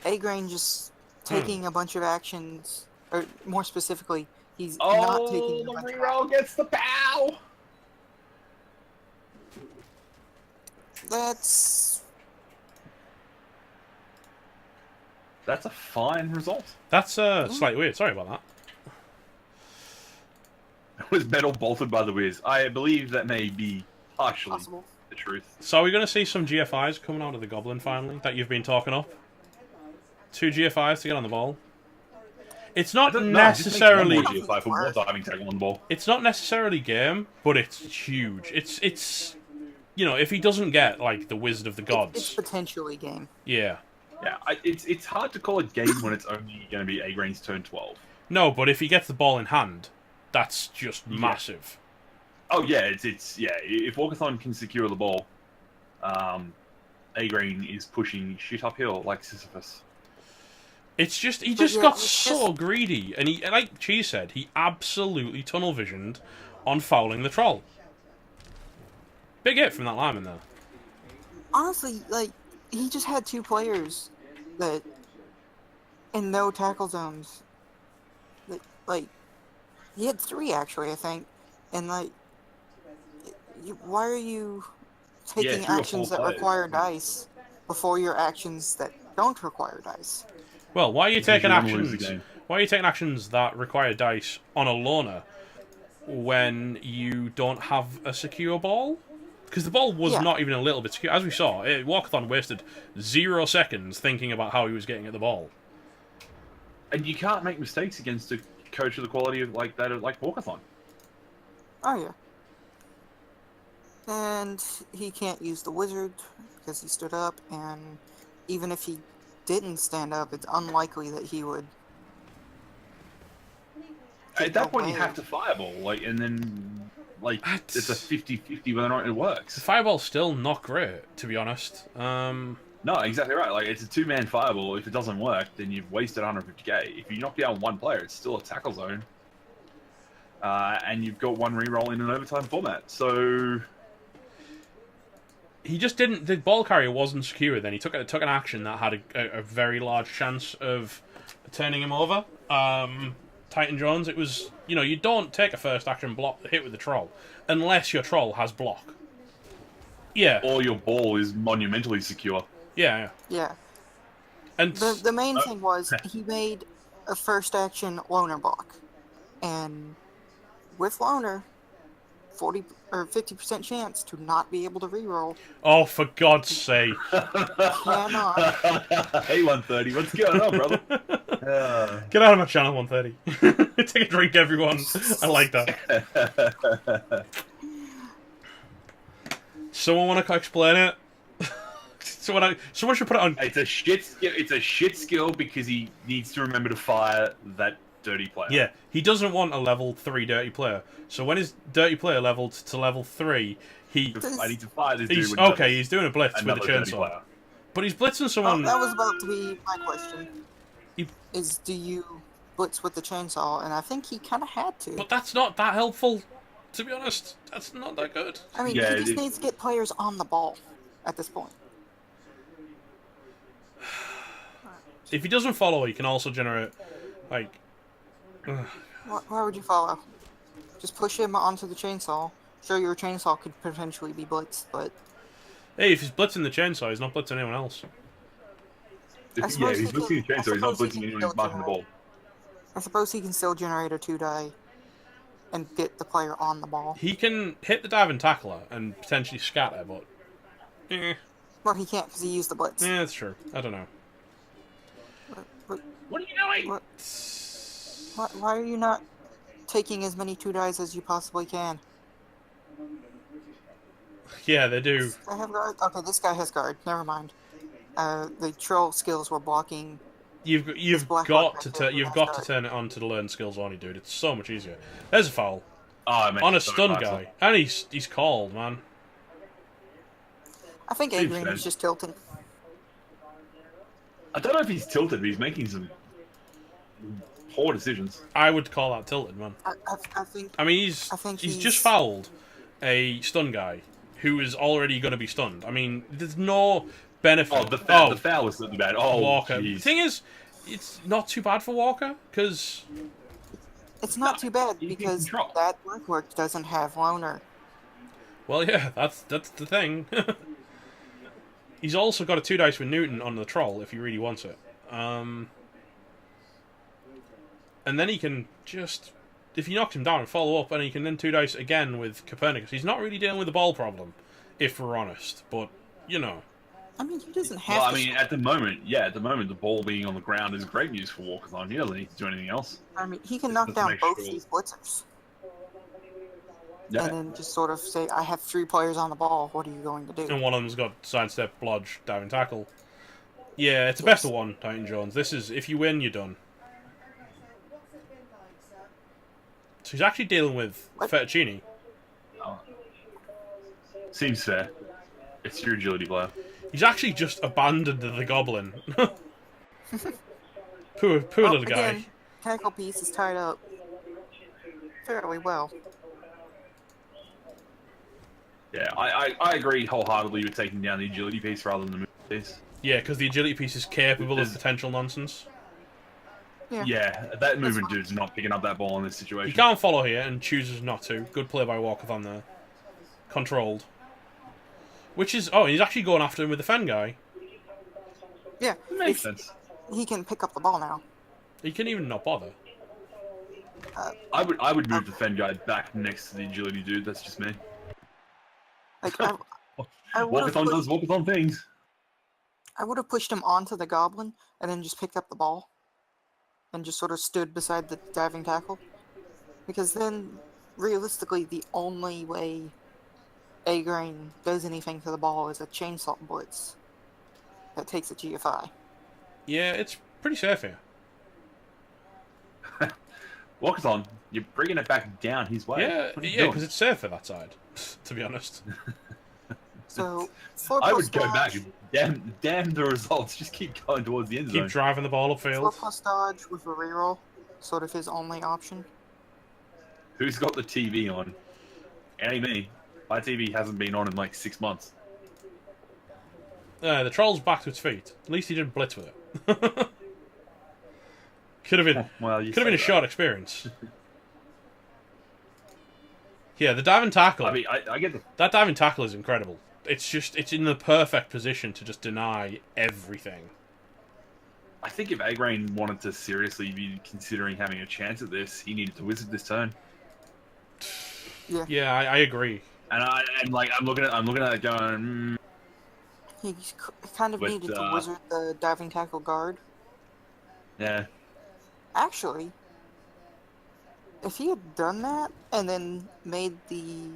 A-Grain just taking a bunch of actions, or more specifically, he's not taking a the bunch of reroll gets the pow! That's a fine result. That's slightly weird. Sorry about that. Was Metal bolted by the Wiz? I believe that may be partially possible. the truth. So are we going to see some GFIs coming out of the Goblin finally that you've been talking up? 2 GFIs to get on the ball. It's not necessarily. GFI for more diving tackle on the ball. It's not necessarily game, but it's huge. It's you know, if he doesn't get like the Wizard of the Gods, It's potentially game. yeah. Yeah, it's hard to call a game when it's only going to be A-Grain's turn 12. No, but if he gets the ball in hand, that's just massive. Oh yeah, it's yeah. If Walkathon can secure the ball, A-Grain is pushing shit uphill like Sisyphus. It's just he just got so greedy, and he, like Cheese said, he absolutely tunnel visioned on fouling the troll. Big hit from that lineman there. Honestly, like, he just had 2 players that in no tackle zones. Like, he had 3 actually, I think, and like, why are you taking actions that require dice before your actions that don't require dice? Well, why are you taking actions? Why are you taking actions that require dice on a loner when you don't have a secure ball? Because the ball was not even a little bit secure. As we saw, Walkathon wasted 0 seconds thinking about how he was getting at the ball. And you can't make mistakes against a coach of the quality of like that, like Walkathon. Oh yeah. And he can't use the wizard because he stood up, and even if he didn't stand up, it's unlikely that he would. At that point, you have to fireball, like, and then, like, it's a 50-50 whether or not it works. The fireball's still not great, to be honest. No, exactly right. Like, it's a 2-man fireball. If it doesn't work, then you've wasted 150k. If you knock down 1 player, it's still a tackle zone. And you've got 1 reroll in an overtime format. So he just didn't. The ball carrier wasn't secure. Then he took an action that had a very large chance of turning him over. Titan Jones. It was, you know, you don't take a first action block hit with the troll unless your troll has block. Yeah. Or your ball is monumentally secure. Yeah. Yeah. And the main thing was he made a first action loner block, and with loner, 40 or 50% chance to not be able to reroll. Oh, for God's sake! Cannot. Hey, 130, what's going on, brother? Get out of my channel, 130. Take a drink, everyone. I like that. Someone want to explain it? Someone should put it on. It's a shit skill. It's a shit skill because he needs to remember to fire that dirty player. Yeah, he doesn't want a level 3 dirty player. So when his dirty player leveled to level 3, I need to fire this dude. He's doing a blitz with a chainsaw. But he's blitzing someone. That was about to be my question. Do you blitz with the chainsaw? And I think he kind of had to. But that's not that helpful, to be honest. That's not that good. I mean, he just needs to get players on the ball at this point. If he doesn't follow, he can also generate, like... Why would you follow? Just push him onto the chainsaw. Sure, your chainsaw could potentially be blitzed, but... Hey, if he's blitzing the chainsaw, he's not blitzing anyone else. Yeah, suppose he's he blitzing the can- I chainsaw. He's not suppose he blitzing can anyone still who's marking the ball. generate- I suppose he can still generate a 2-die and get the player on the ball. He can hit the diving tackler and potentially scatter, but... Well, he can't because he used the blitz. Yeah, that's true. I don't know. What are you doing? Why are you not taking as many 2-dies as you possibly can? Yeah, they do. I have guard. Okay, this guy has guard. Never mind. The troll skills were blocking. You've black got mark to right there, you've last got to guard. turn it on to the learn skills only, dude. It's so much easier. There's a foul Oh, man, on a sorry, stun Marcel. guy, and he's called, man. I think Seems Adrian fair. is just tilting. I don't know if he's tilted, but he's making some poor decisions. I would call that tilted, man. I think. I mean, he's just fouled a stun guy who is already going to be stunned. I mean, there's no benefit. Oh, the foul was something bad. Oh, Walker. The jeez. thing is, it's not too bad for Walker because It's not too bad he can because control. that work doesn't have loner. well, yeah, that's the thing. He's also got a 2-dice with Newton on the troll if he really wants it. And then he can just, if he knocks him down and follow up, and he can then 2-dice again with Copernicus. He's not really dealing with the ball problem, if we're honest. But, you know. I mean, he doesn't have Well, I to. mean, at the moment, the ball being on the ground is great news for Walkathon. He doesn't need to do anything else. I mean, he can Just knock to down make both sure. these blitzers. Yeah. And then just sort of say, I have 3 players on the ball, what are you going to do? And one of them's got sidestep, blodge, diving tackle. Yeah, it's a best of one, Titan Jones. This is, if you win, you're done. So he's actually dealing with What? Fettuccine. Oh. Seems fair. It's your agility player. He's actually just abandoned the goblin. poor little guy. Again, tackle piece is tied up fairly well. Yeah, I agree wholeheartedly with taking down the agility piece rather than the move piece. Yeah, because the agility piece is capable of potential nonsense. Yeah, that movement dude's not picking up that ball in this He situation. can't follow here and chooses not to. Good play by Walkathon there. Controlled. Which is... Oh, he's actually going after him with the Fen guy. Yeah, It makes sense. he can pick up the ball now. He can even not bother. I would move the Fen guy back next to the agility dude. That's just me. Like, I would Walkathon does Walkathon things. have pushed him onto the goblin and then just picked up the ball and just sort of stood beside the diving tackle. Because then, realistically, the only way A-Grain does anything to the ball is a chainsaw blitz that takes a GFI. Yeah, it's pretty safe here. Walkathon, you're bringing it back down his way. Yeah, What are you yeah, doing? because it's safer that side, to be honest. So, 4 I plus would go back dodge, and damn the results. Just keep going towards the end Keep zone. driving the ball 4 upfield. plus dodge with a reroll, sort of his only option. Who's got the TV on? It ain't me. My TV hasn't been on in like 6 months. The troll's back to its feet. At least he didn't blitz with it. Could have been... Well, you Could have been a say short experience. Yeah, the diving tackle. that. I mean, I get the. That diving tackle is incredible. It's just, it's in the perfect position to just deny everything. I think if A-Grain wanted to seriously be considering having a chance at this, he needed to wizard this turn. Yeah, I agree. And I'm looking at it going. He kind of But, needed to wizard the diving tackle guard. Yeah. Actually, if he had done that and then made the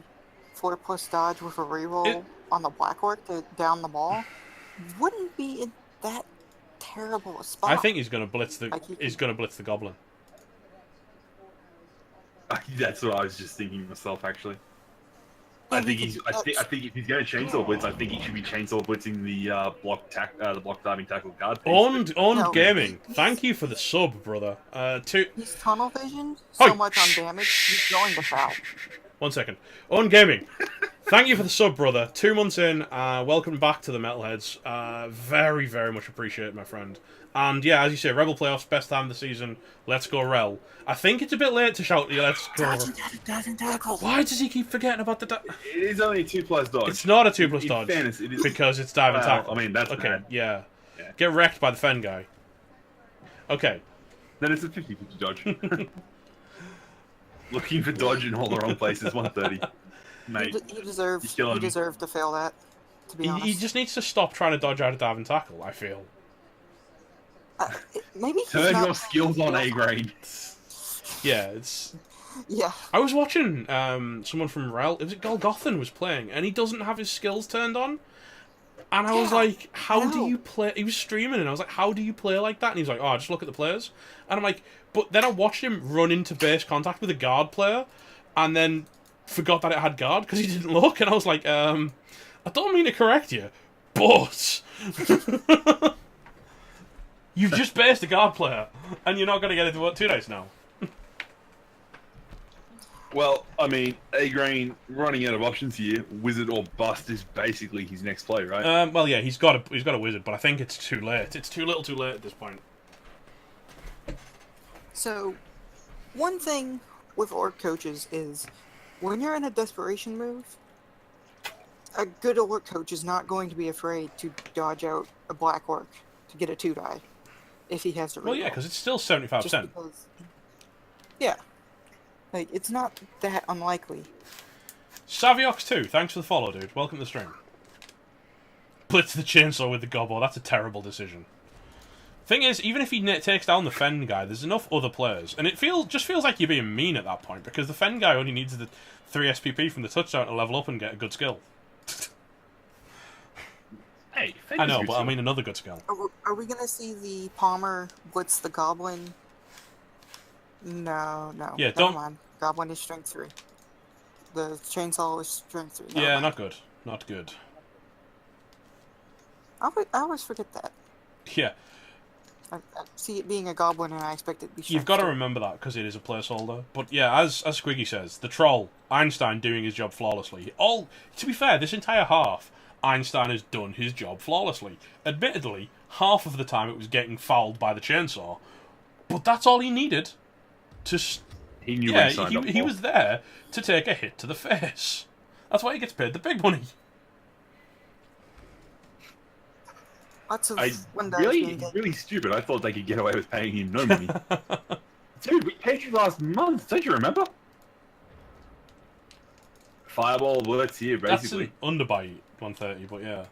4 plus dodge with a reroll on the blackwork to down the ball, wouldn't be in that terrible a spot. I think he's going to blitz the. Like, He's going to blitz the goblin. That's what I was just thinking myself, actually. Yeah, I think he he's. could- I think if he's going to chainsaw blitz, I think he should be chainsaw blitzing the block diving tackle guard. piece. Owned No, Gaming. he's- Thank you for the sub, brother. He's tunnel vision Hi. so much on damage, he's going to foul. 1 second. Owned Gaming. Thank you for the sub, brother. 2 months in, welcome back to the Metalheads. Very, very much appreciated, my friend. And yeah, as you say, Rebel Playoffs, best time of the season. Let's go, Rel. I think it's a bit late to shout, let's go. Why does he keep forgetting about the... It is only a 2+ dodge. It's not a 2+ dodge. Fairness, it is... Because it's dive and tackle. I mean, that's okay, bad. yeah. Get wrecked by the Fen guy. Okay. Then it's a 50-50 dodge. Looking for dodge in all the wrong places, 130. Mate, he deserved to fail that, to be honest. He just needs to stop trying to dodge out of dive and tackle, I feel. Maybe turn your skills on A grade. Yeah, it's... Yeah. I was watching someone from Rel... Was it Golgothan was playing, and he doesn't have his skills turned on. And I was like, how do you play... He was streaming, and I was like, how do you play like that? And he was like, oh, just look at the players. And I'm like... But then I watched him run into base contact with a guard player, and then forgot that it had guard, because he didn't look, and I was like, I don't mean to correct you, but... You've just based a guard player, and you're not going to get into 2 days now. Well, I mean, A-Grain running out of options here. Wizard or bust is basically his next play, right? Well, yeah, he's got a wizard, but I think it's too late. It's too little too late at this point. So, one thing with orc coaches is, when you're in a desperation move, a good orc coach is not going to be afraid to dodge out a black orc to get a 2-die, if he has to. Well, yeah, because it's still 75%. Yeah, like it's not that unlikely. Saviox2, thanks for the follow, dude. Welcome to the stream. Blitz the chainsaw with the gobbo. That's a terrible decision. Thing is, even if he takes down the Fen guy, there's enough other players, and it just feels like you're being mean at that point, because the Fen guy only needs the 3 SPP from the touchdown to level up and get a good skill. Hey, I know, but I mean another good skill. Are we gonna see the Palmer blitz the Goblin? No. Yeah, Never mind. Goblin is strength 3. The chainsaw is strength 3. Yeah, not good. Not good. I always forget that. Yeah. I see it being a goblin, and I expect it to be strength. You've got to 3. remember that, because it is a placeholder. But yeah, as Squiggy says, the troll, Einstein doing his job flawlessly. To be fair, this entire half, Einstein has done his job flawlessly. Admittedly, half of the time it was getting fouled by the chainsaw, but that's all he needed. He knew what he signed up he for. was there to take a hit to the face. That's why he gets paid the big money. Lots of really stupid. I thought they could get away with paying him no money. Dude, we paid you last month. Don't you remember? Fireball works here, basically. That's an underbuy 130, but yeah.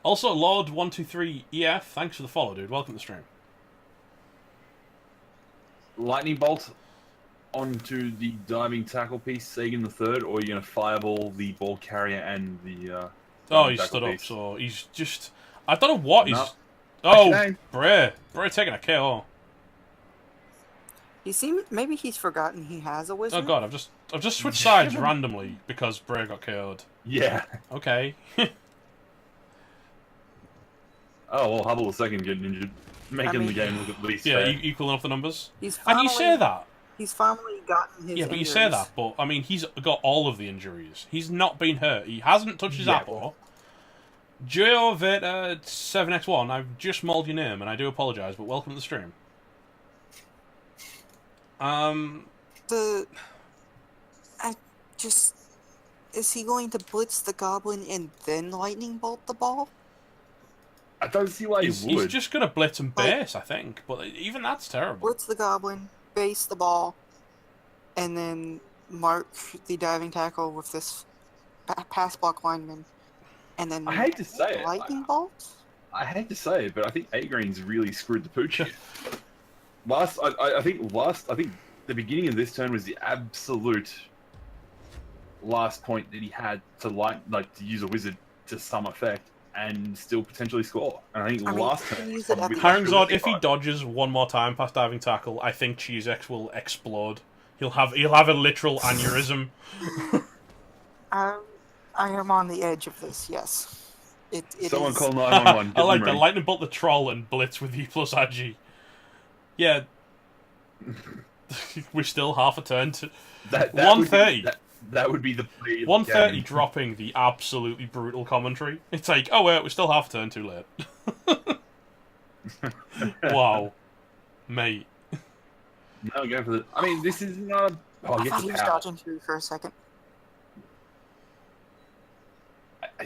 Also, Lord123EF, thanks for the follow, dude. Welcome to the stream. Lightning bolt onto the diving tackle piece, Sagan the third, or are you going to fireball the ball carrier and the... he's stood up, so he's just... I don't know what he's... No. Oh, Bray taking a KO. Maybe he's forgotten he has a wizard. Oh god, I've just switched sides randomly because Bray got KO'd. Yeah. Okay. Oh, well, Hubble the second getting injured. Making the game look at least fair. Equaling up the numbers. And you say that. He's finally gotten his but injuries. you say that, but, I mean, he's got all of the injuries. He's not been hurt. He hasn't touched his apple. JoVet7x1, I've just mauled your name, and I do apologise, but welcome to the stream. Is he going to blitz the goblin and then lightning bolt the ball? I don't see why he would. He's just going to blitz and base, I think, but even that's terrible. Blitz the goblin, base the ball, and then mark the diving tackle with this pass block lineman. And then I hate to say it. Lightning bolt? I hate to say it, but I think A-Green's really screwed the pooch here. I think the beginning of this turn was the absolute last point that he had to to use a wizard to some effect and still potentially score. And I think last turn... Haringzord, if he dodges one more time past diving tackle, I think CheeseX will explode. He'll have a literal aneurysm. I am on the edge of this, yes. Someone call 911. I like that. Lightning bolt the troll and blitz with E plus IG. Yeah. We're still half a turn to... 130. That would be the play. 130 dropping the absolutely brutal commentary. It's like, oh wait, we still half turn too late. Wow. Mate. No, go for the. I mean, this is not. Oh, I you thought get he the was power. dodging through for a second.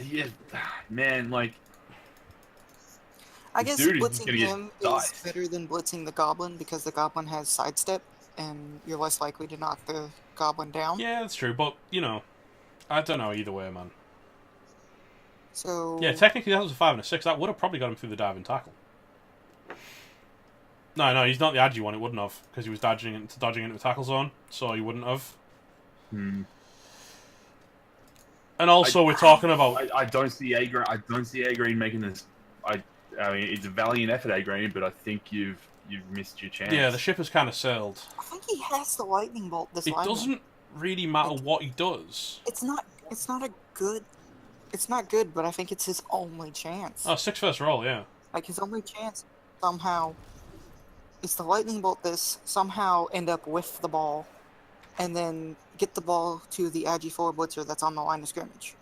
Yeah, man, like. I This guess dude is blitzing gonna get him is diced. better than blitzing the goblin because the goblin has sidestep, and you're less likely to knock the goblin down. Yeah, that's true, but, you know, I don't know either way, man. So Yeah, technically that was a 5 and a 6. That would have probably got him through the diving tackle. No, he's not the agi one. It wouldn't have, because he was dodging into the tackle zone, so he wouldn't have. Hmm. And also, we're talking about... I don't see A Green. I don't see A Green making this. I mean, it's a valiant effort, A Green, but I think you've missed your chance. Yeah, the ship has kind of sailed. I think he has the lightning bolt this It lineman. doesn't really matter what he does. It's not a good. It's not good, but I think it's his only chance. Oh, 6 first roll, yeah. Like his only chance somehow is the lightning bolt this, somehow end up with the ball, and then get the ball to the Agi 4 blitzer that's on the line of scrimmage.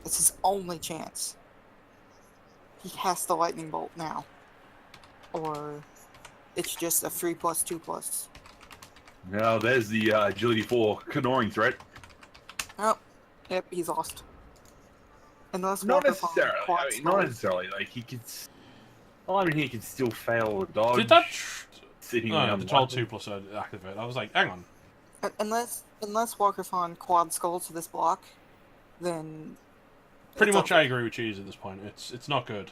It's his only chance. He has the lightning bolt now. Or it's just a 3+, 2+. Now there's the agility 4 canoring threat. Oh, yep, he's lost. Unless Not Walker Farm necessarily. I quads mean, not goal. necessarily. Like he could. Well, I mean, he could still fail or dodge. Did that... sitting Oh, around the 12-2+ activate. I was like, hang on. Unless Walker Farm quad skull to this block, then Pretty it's much over. I agree with Cheese at this point. It's not good.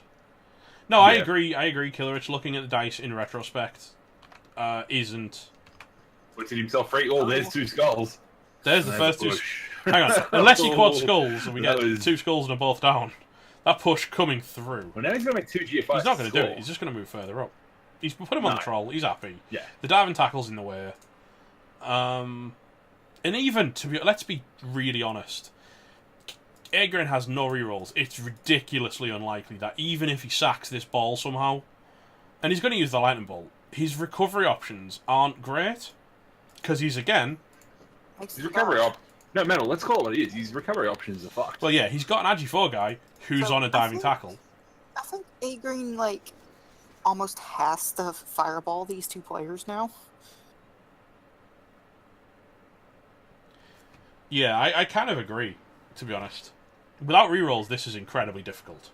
No, I Yeah. agree, Killerich, looking at the dice in retrospect, isn't... Puts it himself free. Oh, there's 2 skulls. There's the There's first a two... push. Hang on, unless he quad skulls and we That get was- 2 skulls and they're both down, that push coming through. Well, now he's going to make 2 GFIs. He's not going to do score. it, he's just going to move further up. He's put him on No. the troll, he's happy. Yeah. The diving tackle's in the way. And even, let's be really honest, Egrin has no rerolls. It's ridiculously unlikely that even if he sacks this ball somehow, and he's going to use the lightning bolt, his recovery options aren't great. Because he's, again... Makes His the recovery dodge. op. No, Metal, let's call it what it is. His recovery options are fucked. Well, yeah, he's got an Agi 4 guy who's So, on a I diving think- tackle. I think A Green like almost has to fireball these 2 players now. Yeah, I kind of agree, to be honest. Without rerolls, this is incredibly difficult.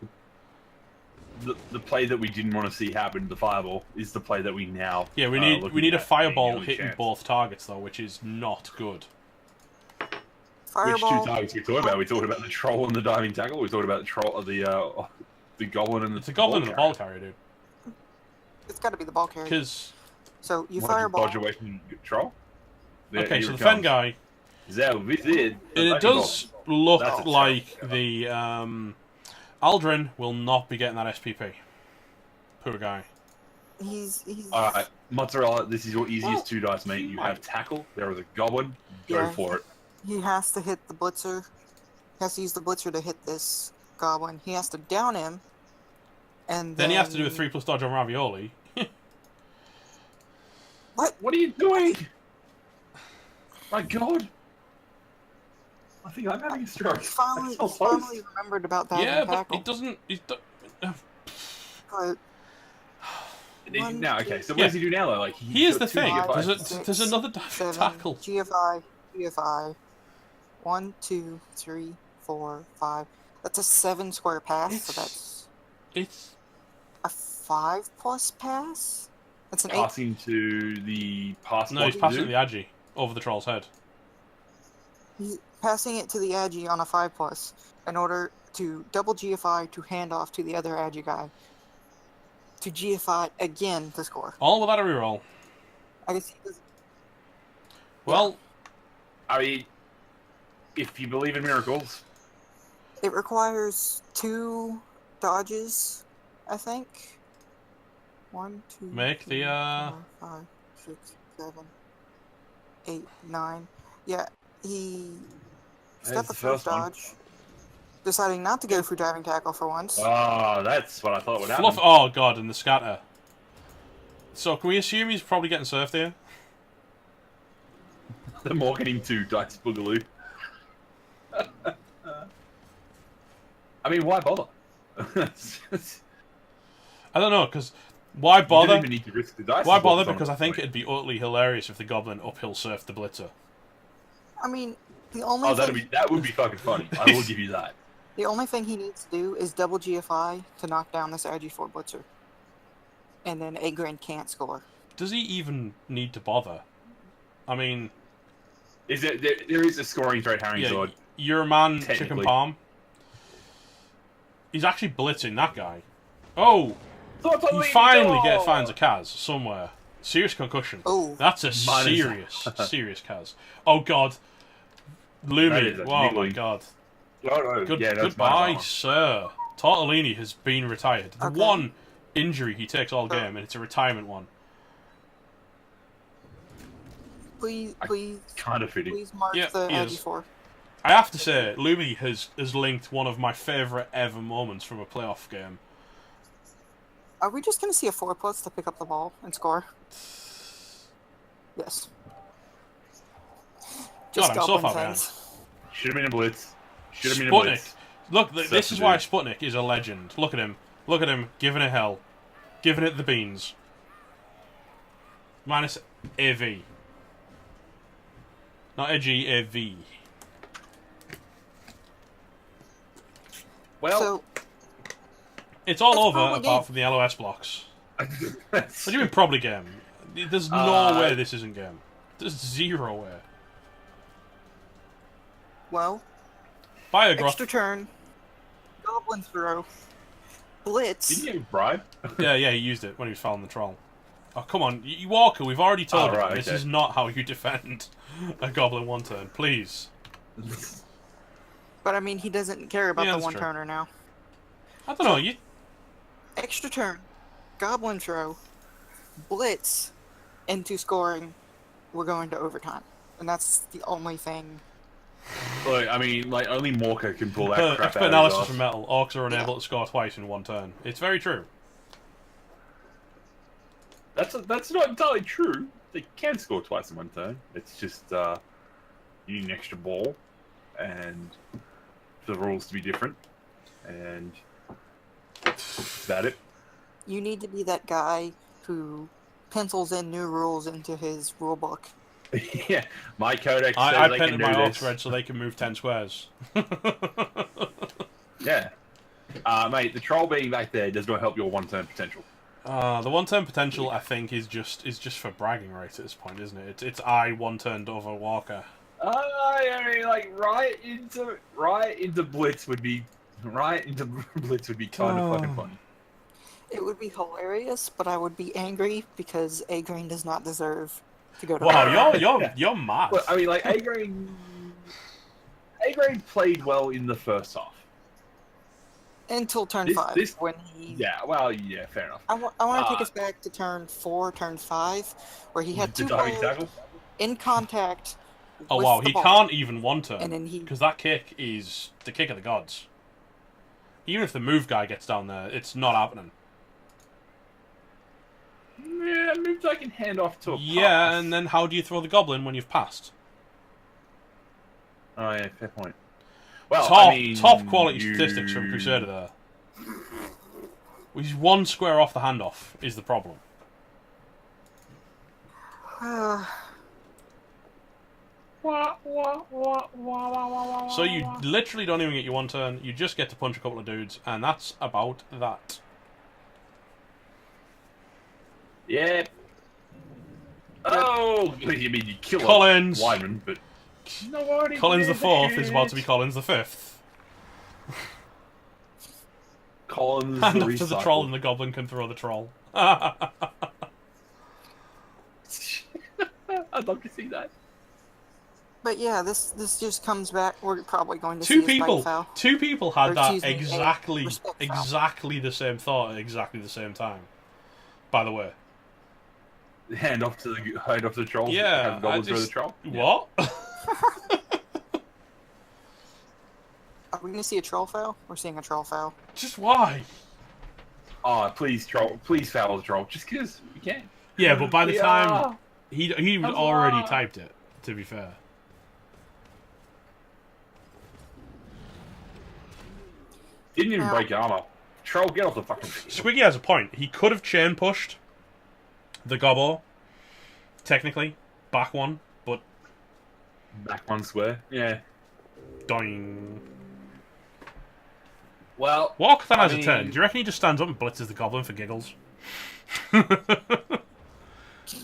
The play that we didn't want to see happen, the fireball, is the play that we now. Yeah, we looking need a at being the fireball only hitting chance. both targets though, which is not good. Which Fireball. 2 targets we talking about? We talked about the troll and the diving tackle. We talked about the troll, the goblin and the. It's a goblin and a ball ball carrier, dude. It's got to be the ball carrier. Because So you What, fireball. dodge away from the troll. There, okay, here so it the Fen comes. guy, That was it. it does look That's a like terrible the Aldrin will not be getting that SPP. Poor guy. He's. All right, mozzarella. This is your easiest Well, 2 dice, mate. You have tackle. There is a goblin. Go Yeah. for it. He has to hit the blitzer. He has to use the blitzer to hit this goblin. He has to down him. And Then he has to do a 3+ dodge on Ravioli. What? What are you doing? My God. I think I'm having a stroke. Finally, That's so close. finally remembered about that Yeah, in but tackle. it doesn't... But One, Now, okay, so what Yeah. does he do now, though? Like, Here's the got 2 thing. GFIs. There's another diving 7, tackle. GFI, GFI. 1, 2, 3, 4, 5. That's a 7 square pass, so that's It's... a 5+ pass? That's an 8. Passing to the pass. No, he's block passing to the Agi over the troll's head. He's passing it to the Agi on a 5+ in order to double GFI to hand off to the other Agi guy. To GFI again to score. All without a reroll. I guess he does. Well, I mean, if you believe in miracles, It requires 2 dodges, I think. 1, 2, Make the, 3, 4, 5, 6, 7, 8, 9. Yeah, he's There's got the the first first one. dodge. Deciding not to go for diving tackle for once. that's what I thought would happen. fluff... Oh, God, and the scatter. So, can we assume he's probably getting surfed here? The marketing 2 dice boogaloo. I mean, why bother? I don't know, because why You bother? didn't even need to risk the dice. Why is what bother? was on Because I the think point. it'd be utterly hilarious if the Goblin uphill surfed the Blitzer. I mean, the only Oh, thing that would be fucking funny. I will give you that. the only thing he needs to do is double GFI to knock down this IG4 Blitzer, and then Agrin can't score. Does he even need to bother? I mean, Is it there is a scoring threat, Harry yeah, Sword. your man Chicken Technically. Palm. He's actually blitzing that guy. Oh, he finally finds a Kaz somewhere. Serious concussion. Oh, That's a serious Kaz. Oh god, That Lumi. is a Oh my niggly. god. Oh, Good, yeah, that's goodbye, my sir. Tortellini has been retired. The Okay. one injury he takes all game, and it's a retirement one. please, kind of fitting. please mark Yeah, the he is. IG4. I have to say, Lumi has linked one of my favourite ever moments from a playoff game. Are we just gonna see a 4+ to pick up the ball and score? Yes. God, I'm so Goblin far behind. fans. Should have been a blitz. Should have been a blitz. Sputnik. Look, this is why Substitute. Sputnik is a legend. Look at him. Look at him, giving it hell. Giving it the beans. Minus AV. Not AG, AV. Well, So, It's all It's over probably apart game. from the LOS blocks. that's- What do you mean probably game? There's no way this isn't game. There's zero way. well, Biogroth. extra turn, Goblin throw, Blitz. Did you give a bribe? Yeah, he used it when he was fouling the troll. Oh, come on. Walker, we've already told Oh, you right, this okay. is not how you defend a Goblin one turn. Please. But I mean, he doesn't care about Yeah, the that's one true. turner now. I don't know. You Extra turn, Goblin throw, Blitz, into scoring. We're going to overtime, and that's the only thing. Look, I mean, like, only Morka can pull that crap expert out analysis of from his Metal. Orcs are unable Yeah. to score twice in one turn. It's very true. That's not entirely true. They can score twice in one turn. It's just you need an extra ball, and for the rules to be different, and that's about it. You need to be that guy who pencils in new rules into his rule book. Yeah, my codex says I they painted can my do Orcs this. red so they can move 10 squares. Yeah, mate, the troll being back there does not help your one-turn potential. The one turn potential, I think, is just for bragging rights at this point, isn't it? It's I one turned over Walker. I mean, like right into blitz would be kind of fucking funny. It would be hilarious, but I would be angry because Agrin does not deserve to go to. Wow, overtime. you're mad. Well, I mean, like Agrain played well in the first half. Until turn This- 5, this- when he. Yeah, well, yeah, fair enough. I want to take us back to turn 4, turn 5, where he had The two diving players tackle. in contact. Oh with wow, the he ball, can't even one turn And then he. because that kick is the kick of the gods. Even if the move guy gets down there, it's not happening. Yeah, moves I can hand off to a Yeah, pass. and then how do you throw the goblin when you've passed? Oh yeah, fair point. Well, top I mean, top quality statistics from Crusader there. He's one square off the handoff is the problem. So you literally don't even get your one turn. You just get to punch a couple of dudes, and that's about that. Yeah. Oh, I mean, you kill Collins. a lineman, but nobody Collins the did fourth is about it. to be Collins the fifth. Collins Hand the up to the recycle. troll, and the goblin can throw the troll. I'd love to see that. But yeah, this just comes back. We're probably going to Two see a spike people foul. had Or, that excuse me, a exactly respect foul. exactly the same thought at exactly the same time. By the way, Hand off to the troll. yeah, Have the goblins throw the troll. What? Are we going to see a troll foul? We're seeing a troll foul. Just why? Oh, please troll, please foul the troll, just because we can. Yeah, but by the Yeah. time he was Huzzah. already typed it. To be fair, Didn't even break armor. Troll, get off the fucking field. Squiggy has a point. He could have chain pushed the Gobbo, technically, back one, but Back one square. Yeah. doing. Well, Walkathon has a turn. Do you reckon he just stands up and blitzes the Goblin for giggles?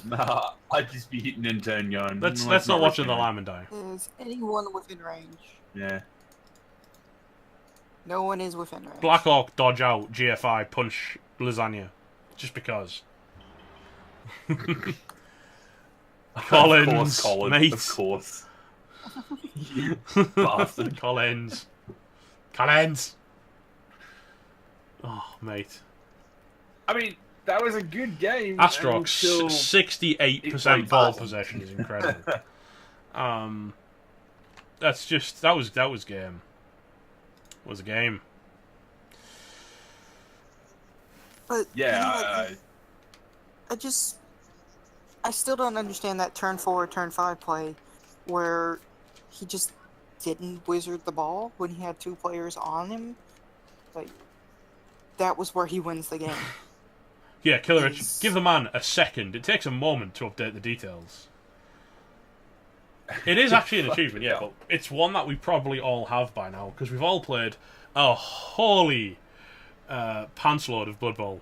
nah, I'd just be hitting in turn going. Let's "Mm, not watch the risking it." lineman die. Is anyone within range? Yeah. No one is within range. Blackhawk, dodge out, GFI, punch lasagna. Just because. Collins, of course, Collins, mate. of course. You bastard. Collins. Collins! Oh, mate. I mean, that was a good game. Astrorkz, until 68% ball possession is incredible. That's just that was game. Was a game. But Yeah. I still don't understand that turn 4, turn 5 play where he just didn't wizard the ball when he had 2 players on him. Like, that was where he wins the game. Yeah, Killer Rich, give the man a second. It takes a moment to update the details. It is actually an achievement, yeah, but it's one that we probably all have by now, because we've all played a holy pantsload of Blood Bowl.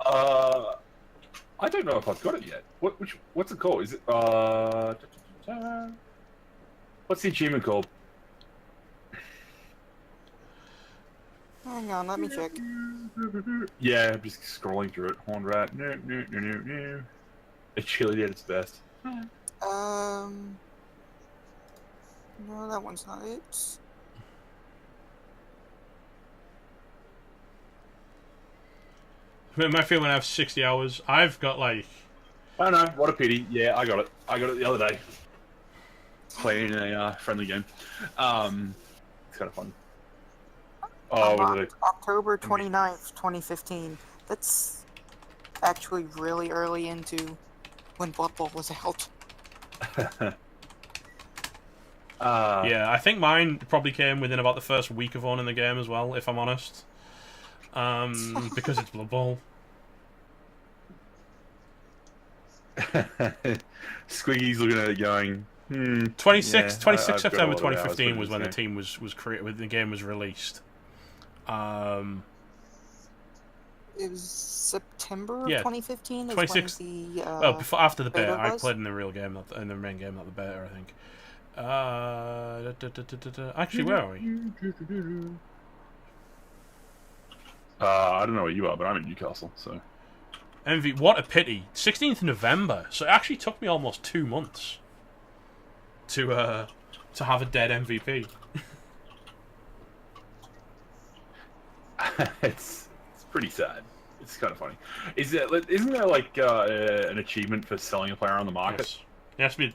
I don't know if I've got it yet. What's it called? Is it what's the achievement called? Hang on, let me check. Yeah, I'm just scrolling through it. Horned Rat. No. It chili at its best. No, that one's not it. My feeling when I have 60 hours, I've got like... Oh no, what a pity. Yeah, I got it. I got it the other day. Playing a friendly game. It's kind of fun. Oh, was it October 29th, 2015. That's actually really early into when Blood Bowl was out. Yeah, I think mine probably came within about the first week of owning the game as well, if I'm honest. Because it's Blood Bowl. Squiggy's looking at it going, 26 I've got September a lot of hours 2015 for was this when the game. team was created, when the game was released. It was September of Yeah, 2015 is 26 when the well, after the beta, beta I was? played in the real game, in the main game, not the beta, I think. Actually, where are we? I don't know where you are, but I'm in Newcastle, so. What a pity. 16th November. So it actually took me almost 2 months to have a dead MVP. It's pretty sad. It's kind of funny. Isn't there like an achievement for selling a player on the market? Yes. It has to be